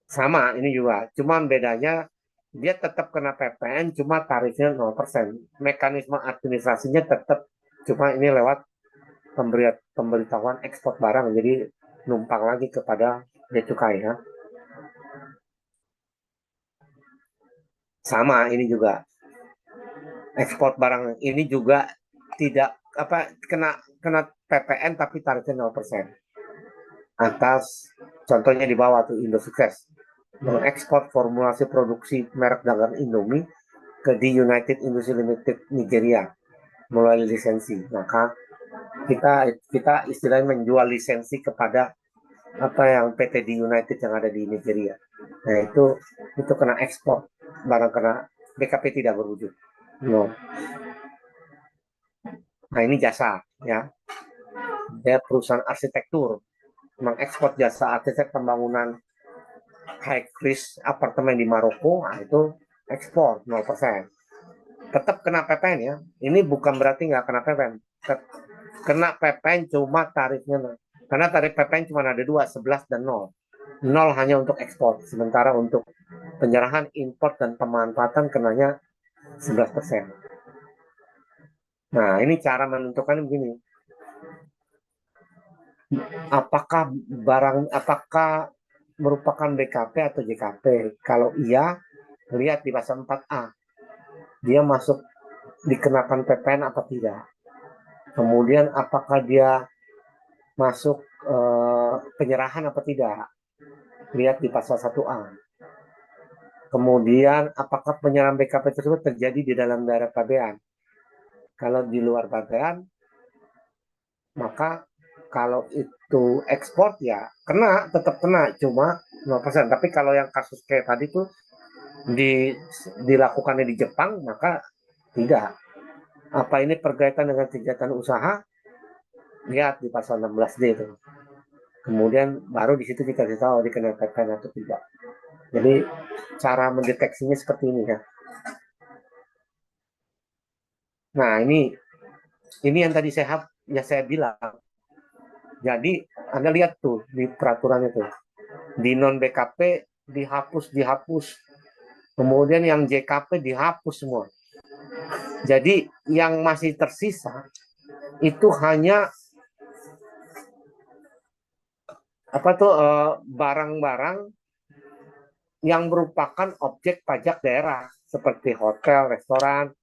Sama ini juga, cuman bedanya dia tetap kena PPN, cuma tarifnya 0%. Mekanisme administrasinya tetap, cuma ini lewat pemberitahuan ekspor barang, jadi numpang lagi kepada bea cukai ya. Sama ini juga, ekspor barang ini juga tidak kena PPN tapi tarifnya 0%. Atas contohnya di bawah tuh Indosukses mengekspor formulasi produksi merek dagangan Indomie ke di United Industries Limited Nigeria melalui lisensi. Maka kita istilahnya menjual lisensi kepada yang PT di United yang ada di Nigeria. Nah itu kena ekspor barang, kena BKP tidak berwujud. No. Nah ini jasa ya. Dia perusahaan arsitektur mengekspor jasa arsitek pembangunan high rise apartemen di Maroko, nah itu ekspor 0%. Tetap kena PPN ya. Ini bukan berarti nggak kena PPN. Kena PPN cuma tarifnya. Karena tarif PPN cuma ada 2, 11 dan 0. 0 hanya untuk ekspor. Sementara untuk penyerahan, import, dan pemanfaatan kenanya 11%. Nah ini cara menentukan begini. Apakah merupakan BKP atau JKP? Kalau iya, lihat di pasal 4A. Dia masuk dikenakan PPN apa tidak. Kemudian apakah dia masuk penyerahan apa tidak. Lihat di pasal 1A. Kemudian apakah penyerahan BKP tersebut terjadi di dalam daerah pabean. Kalau di luar pabean, maka kalau itu ekspor ya tetap kena, cuma 0%. Tapi kalau yang kasus kayak tadi tuh dilakukannya di Jepang, maka tidak. Apa ini berkaitan dengan kegiatan usaha? lihat di pasal 16D itu. Kemudian baru di situ kita bisa tahu dikenai PPN atau tidak. Jadi cara mendeteksinya seperti ini ya. Nah ini yang tadi saya bilang. Jadi Anda lihat tuh di peraturan itu, di non BKP dihapus. Kemudian yang JKP dihapus semua. Jadi yang masih tersisa itu hanya barang-barang yang merupakan objek pajak daerah seperti hotel, restoran,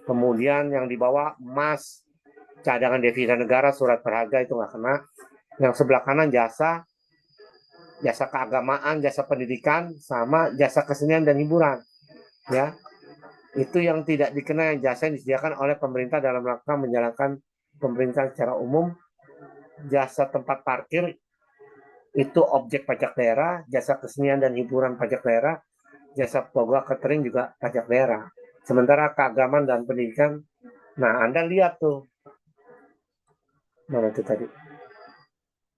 kemudian yang dibawa emas, cadangan devisa negara, surat berharga itu nggak kena. Yang sebelah kanan jasa keagamaan, jasa pendidikan, sama jasa kesenian dan hiburan. Ya, itu yang tidak dikenai jasa yang disediakan oleh pemerintah dalam rangka menjalankan pemerintahan secara umum. Jasa tempat parkir itu objek pajak daerah, jasa kesenian dan hiburan pajak daerah, jasa pegawai catering juga pajak daerah. Sementara keagamaan dan pendidikan, nah Anda lihat tuh, mana itu tadi?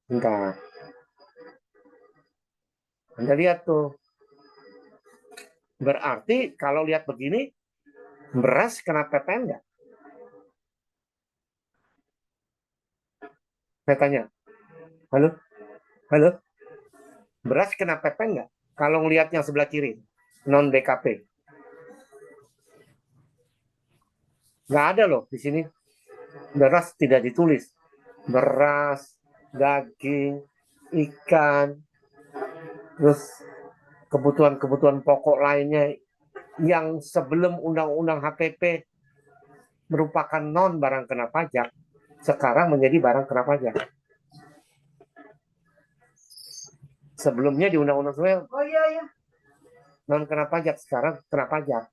Bentar. Anda lihat tuh. Berarti kalau lihat begini, beras kena PPN nggak? Saya tanya. Halo? Beras kena PPN nggak? Kalau ngelihat yang sebelah kiri, non BKP. Nggak ada loh di sini. Beras tidak ditulis. Beras, daging, ikan, terus kebutuhan-kebutuhan pokok lainnya yang sebelum undang-undang HPP merupakan non barang kena pajak, sekarang menjadi barang kena pajak. Sebelumnya di undang-undang non kena pajak, sekarang kena pajak.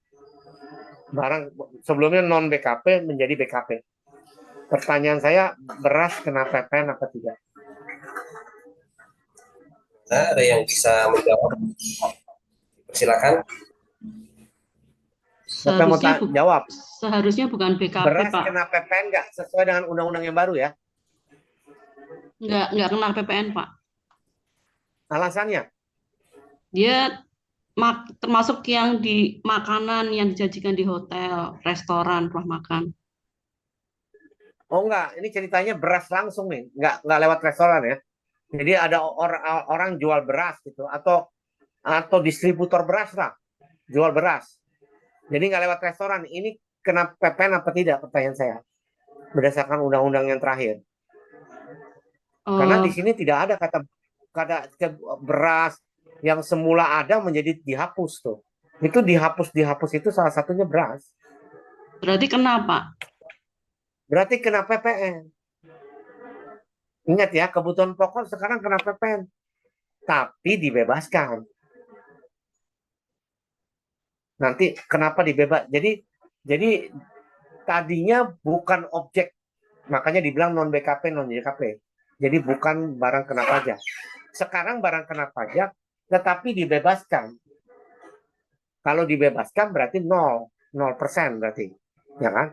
Barang sebelumnya non BKP menjadi BKP. Pertanyaan saya, beras kena PPN apa tidak? Nah, ada yang bisa menjawab? Silakan. Saya mau jawab. Seharusnya bukan BKP, Beras Pak. kena PPN nggak sesuai dengan undang-undang yang baru ya? Nggak kena PPN, Pak. Alasannya? Dia termasuk yang di makanan yang disajikan di hotel, restoran, rumah makan. Oh enggak, ini ceritanya beras langsung nih, nggak lewat restoran ya. Jadi ada orang jual beras gitu, atau distributor beras lah, jual beras. Jadi nggak lewat restoran. Ini kena PPN apa tidak? Pertanyaan saya. Berdasarkan undang-undang yang terakhir. Karena di sini tidak ada kata beras yang semula ada menjadi dihapus tuh. Itu dihapus itu salah satunya beras. Berarti kenapa? Berarti kena PPN. Ingat ya, kebutuhan pokok sekarang kena PPN. Tapi dibebaskan. Nanti kenapa dibebas? Jadi tadinya bukan objek, makanya dibilang non BKP, non JKP. Jadi bukan barang kena pajak. Sekarang barang kena pajak, tetapi dibebaskan. Kalau dibebaskan berarti 0% berarti, ya kan?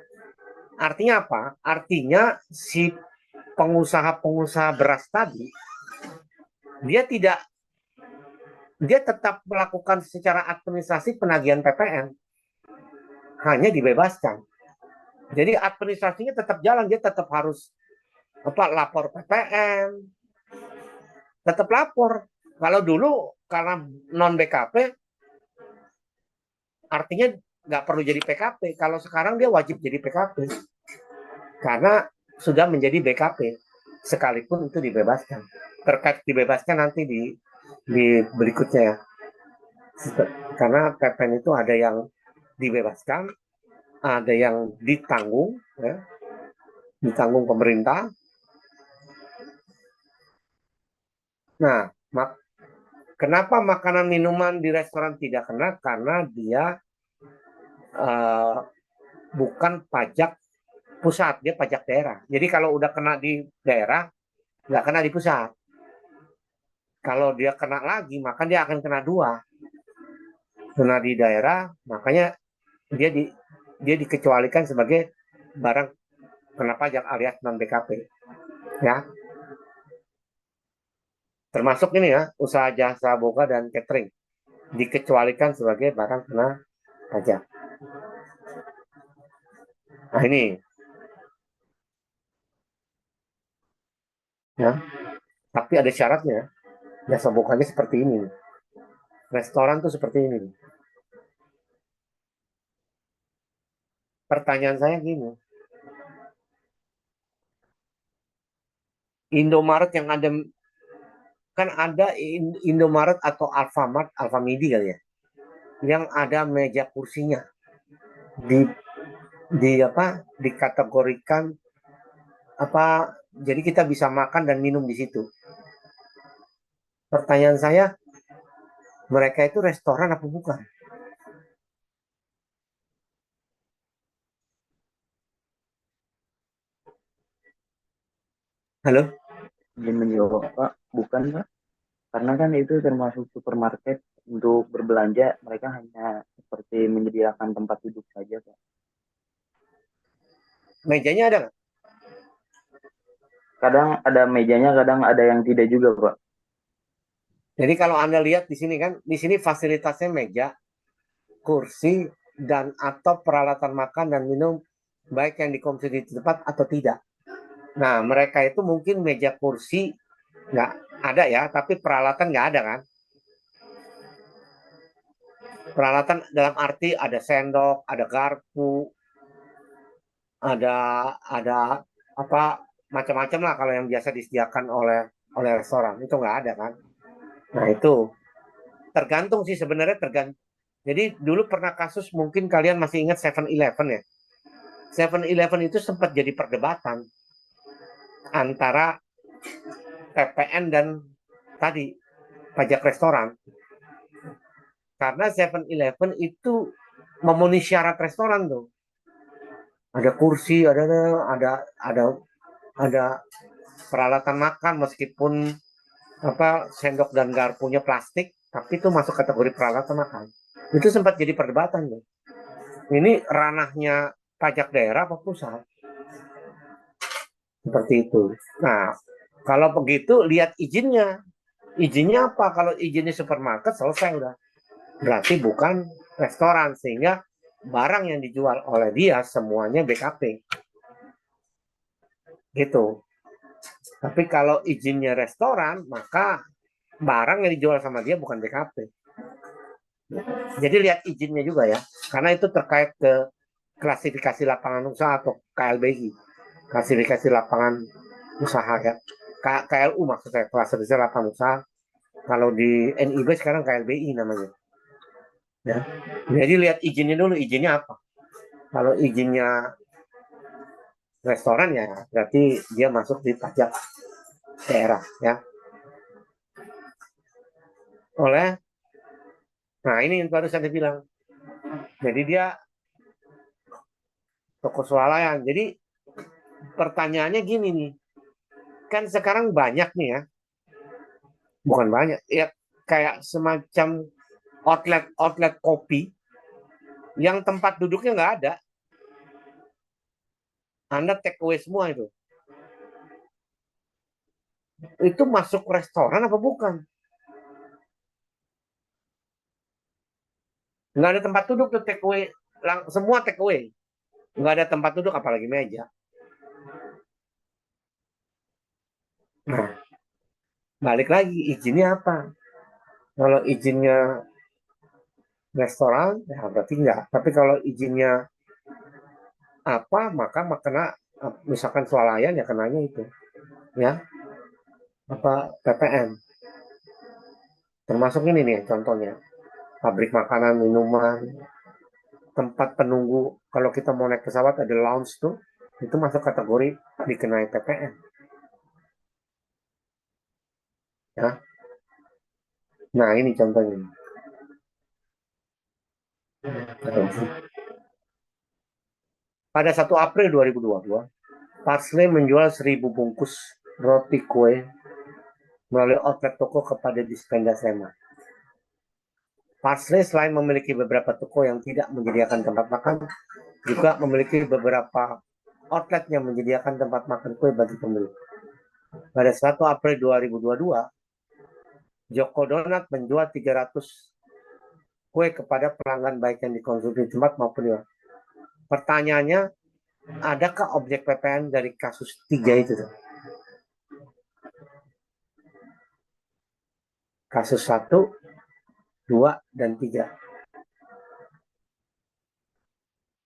Artinya apa? Artinya si pengusaha beras tadi, dia tetap melakukan secara administrasi penagihan PPN, hanya dibebaskan. Jadi administrasinya tetap jalan, dia tetap harus lapor PPN, tetap lapor. Kalau dulu karena non BKP, artinya nggak perlu jadi PKP. Kalau sekarang dia wajib jadi PKP karena sudah menjadi BKP, sekalipun itu dibebaskan. Terkait dibebaskan nanti di berikutnya ya. Karena PPN itu ada yang dibebaskan, ada yang ditanggung, ya, ditanggung pemerintah. Nah, kenapa makanan minuman di restoran tidak kena? Karena dia bukan pajak pusat, dia pajak daerah. Jadi kalau udah kena di daerah, nggak kena di pusat. Kalau dia kena lagi, maka dia akan kena dua. Kena di daerah, makanya dia dikecualikan sebagai barang kena pajak alias non BKP. ya. Termasuk ini ya, usaha jasa boga dan catering dikecualikan sebagai barang kena pajak. Nah ini, ya. Tapi ada syaratnya. Jasa boganya seperti ini. Restoran tuh seperti ini. Pertanyaan saya gini, Indomaret yang ada, kan ada Indomaret atau Alfamart, Alfamidi kali ya, yang ada meja kursinya dikategorikan apa, jadi kita bisa makan dan minum di situ. Pertanyaan saya, mereka itu restoran apa bukan? Halo? Izin menjawab, Pak. Bukan, Pak. Karena kan itu termasuk supermarket, untuk berbelanja mereka hanya seperti menyediakan tempat duduk saja, Pak. Mejanya ada nggak? Kadang ada mejanya, kadang ada yang tidak juga, Pak. Jadi kalau Anda lihat di sini kan, di sini fasilitasnya meja, kursi, dan atau peralatan makan dan minum, baik yang dikonsumsi di tempat atau tidak. Nah, mereka itu mungkin meja kursi nggak ada ya, tapi peralatan nggak ada kan? Peralatan dalam arti ada sendok, ada garpu, ada apa macam-macam lah kalau yang biasa disediakan oleh restoran itu nggak ada kan? Nah itu tergantung sih sebenarnya tergantung. Jadi dulu pernah kasus, mungkin kalian masih ingat 7-Eleven ya. 7-Eleven itu sempat jadi perdebatan antara PPN dan tadi pajak restoran. Karena 7-Eleven itu memenuhi syarat restoran tuh. Ada kursi, ada peralatan makan meskipun apa sendok dan garpunya plastik, tapi itu masuk kategori peralatan makan. Itu sempat jadi perdebatan tuh. Ini ranahnya pajak daerah apa pusat? Seperti itu. Nah, kalau begitu lihat izinnya. Izinnya apa? Kalau izinnya supermarket selesai udah. Berarti bukan restoran, sehingga barang yang dijual oleh dia semuanya BKP. Gitu. Tapi kalau izinnya restoran, maka barang yang dijual sama dia bukan BKP. Jadi lihat izinnya juga ya. Karena itu terkait ke klasifikasi lapangan usaha atau KLBI. Klasifikasi lapangan usaha ya. KLU maksudnya, klasifikasi lapangan usaha. Kalau di NIB sekarang KLBI namanya. Ya. Jadi lihat izinnya dulu, izinnya apa? Kalau izinnya restoran ya berarti dia masuk di pajak daerah ya. Nah ini yang baru saya bilang. Jadi dia toko swalayan. Jadi pertanyaannya gini nih. Kan sekarang banyak nih ya. Bukan banyak. Ya kayak semacam outlet kopi yang tempat duduknya nggak ada. Anda take away semua itu. Itu masuk restoran apa bukan? Nggak ada tempat duduk tuh take away. Semua take away. Nggak ada tempat duduk apalagi meja. Nah, balik lagi izinnya apa? Kalau izinnya restoran, ya berarti enggak. Tapi kalau izinnya apa, maka kena misalkan swalayan ya kenanya itu, ya apa PPN. Termasuk ini nih contohnya, pabrik makanan, minuman, tempat penunggu. Kalau kita mau naik pesawat ada lounge tuh, itu masuk kategori dikenai PPN. Ya. Nah ini contohnya. Pada 1 April 2022, Parsley menjual 1.000 bungkus roti kue melalui outlet toko kepada Dispenda Sleman. Parsley selain memiliki beberapa toko yang tidak menyediakan tempat makan, juga memiliki beberapa outlet yang menyediakan tempat makan kue bagi pembeli. pada 1 April 2022, Joko Donat menjual 300 kue kepada pelanggan baik yang dikonsumsi di tempat maupun di luar. Pertanyaannya, adakah objek PPN dari kasus 3 itu? Kasus 1, 2, dan 3.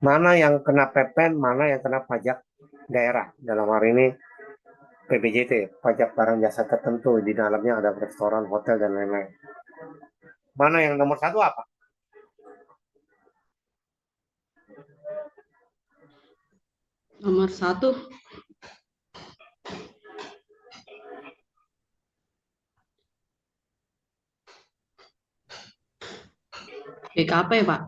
Mana yang kena PPN, mana yang kena pajak daerah? Dalam hari ini PBJT, pajak barang jasa tertentu, di dalamnya ada restoran, hotel, dan lain-lain. Mana yang nomor 1 apa? Nomor 1. BKP, Pak.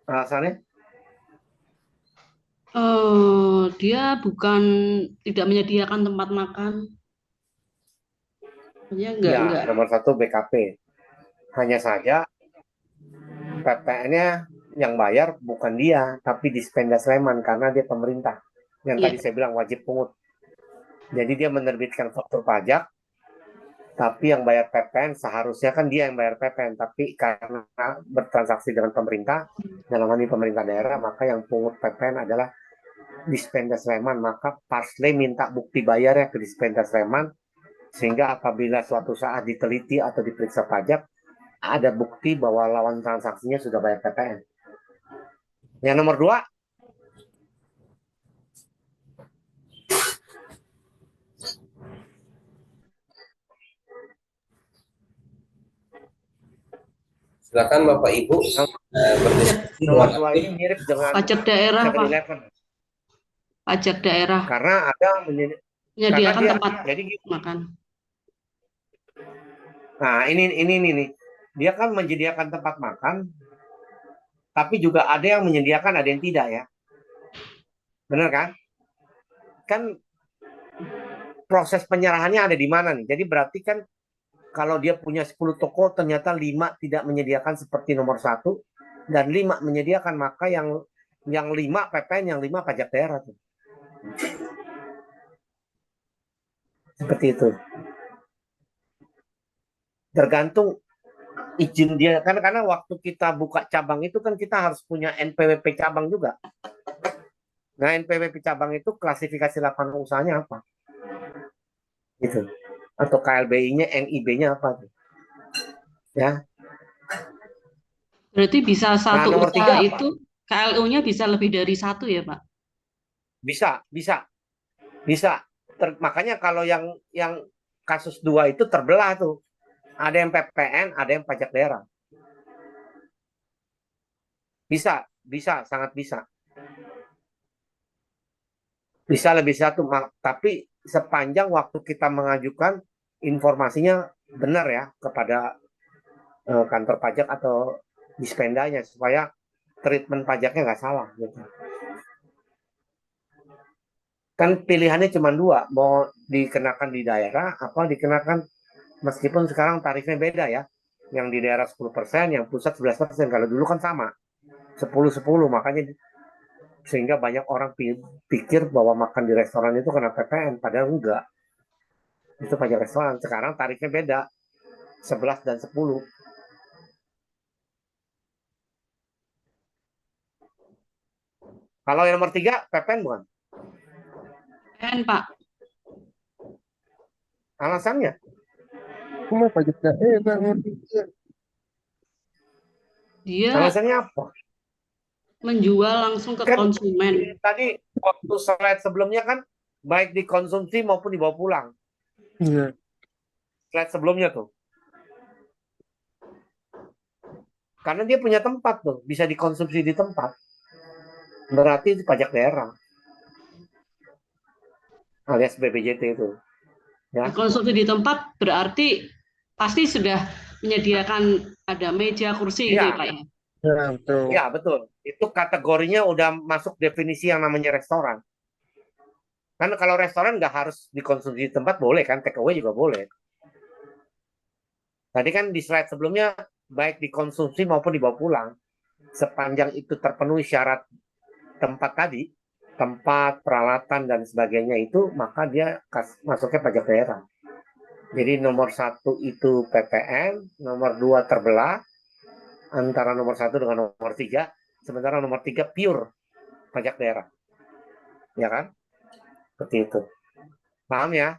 Alasannya? Dia bukan tidak menyediakan tempat makan. Dia enggak. Nomor 1 BKP. Hanya saja PPN-nya yang bayar bukan dia, tapi Dispenda Sleman karena dia pemerintah. Yang Iya. tadi saya bilang wajib pungut. Jadi dia menerbitkan faktur pajak, tapi yang bayar PPN seharusnya kan dia yang bayar PPN, tapi karena bertransaksi dengan pemerintah, dalam hal ini pemerintah daerah, maka yang pungut PPN adalah Dispenda Sleman. Maka Parsley minta bukti bayarnya ke Dispenda Sleman, sehingga apabila suatu saat diteliti atau diperiksa pajak, ada bukti bahwa lawan transaksinya sudah bayar PPN. Yang nomor 2, Silakan Bapak Ibu berdiskusi nomor dengan 2 ini mirip dengan Pajak daerah, Pak. 7-Eleven. Pajak daerah. Karena ada Menyediakan dia- tempat jadi gitu. makan. Nah, ini nih. Dia kan menyediakan tempat makan, tapi juga ada yang menyediakan, ada yang tidak ya. Benar kan? Kan proses penyerahannya ada di mana nih? Jadi berarti kan kalau dia punya 10 toko, ternyata 5 tidak menyediakan seperti nomor 1, dan 5 menyediakan, maka yang 5 PPN, yang 5 pajak daerah tuh. Seperti itu. Tergantung izin dia, karena waktu kita buka cabang itu kan kita harus punya NPWP cabang juga. Nah, NPWP cabang itu klasifikasi lapangan usahanya apa? Gitu. Atau KLBI-nya, NIB-nya apa? Ya. Berarti bisa satu nomor usaha 3 apa? itu KLU-nya bisa lebih dari 1 ya, Pak? Bisa. Makanya kalau yang kasus 2 itu terbelah tuh. Ada yang PPN, ada yang pajak daerah. Bisa, sangat bisa. Bisa lebih satu, tapi sepanjang waktu kita mengajukan informasinya benar ya kepada kantor pajak atau dispendanya, supaya treatment pajaknya nggak salah gitu. Kan pilihannya cuma 2, mau dikenakan di daerah apa dikenakan, meskipun sekarang tarifnya beda ya, yang di daerah 10%, yang pusat 11%. Kalau dulu kan sama 10-10, makanya sehingga banyak orang pikir bahwa makan di restoran itu kena PPN, padahal enggak. Itu pajak restoran. Sekarang tarifnya beda, 11 dan 10. Kalau yang nomor 3 PPN bukan? PPN, Pak. Alasannya? Dia Alasannya apa? menjual langsung ke Kan konsumen. tadi waktu slide sebelumnya kan baik dikonsumsi maupun dibawa pulang. Slide sebelumnya tuh. Karena dia punya tempat tuh, bisa dikonsumsi di tempat. Berarti itu pajak daerah. Alias BPJT itu. Ya. Konsumsi di tempat berarti pasti sudah menyediakan ada meja, kursi gitu ya, Pak ya? Ya, betul. Itu kategorinya udah masuk definisi yang namanya restoran. Kan kalau restoran nggak harus dikonsumsi di tempat, boleh kan, take away juga boleh. Tadi kan di slide sebelumnya, baik dikonsumsi maupun dibawa pulang, sepanjang itu terpenuhi syarat tempat tadi, tempat, peralatan, dan sebagainya itu, maka dia masuknya pajak daerah. Jadi nomor 1 itu PPN, nomor 2 terbelah antara nomor 1 dengan nomor 3, sementara nomor 3 pure pajak daerah. Ya kan? Seperti itu. Paham ya?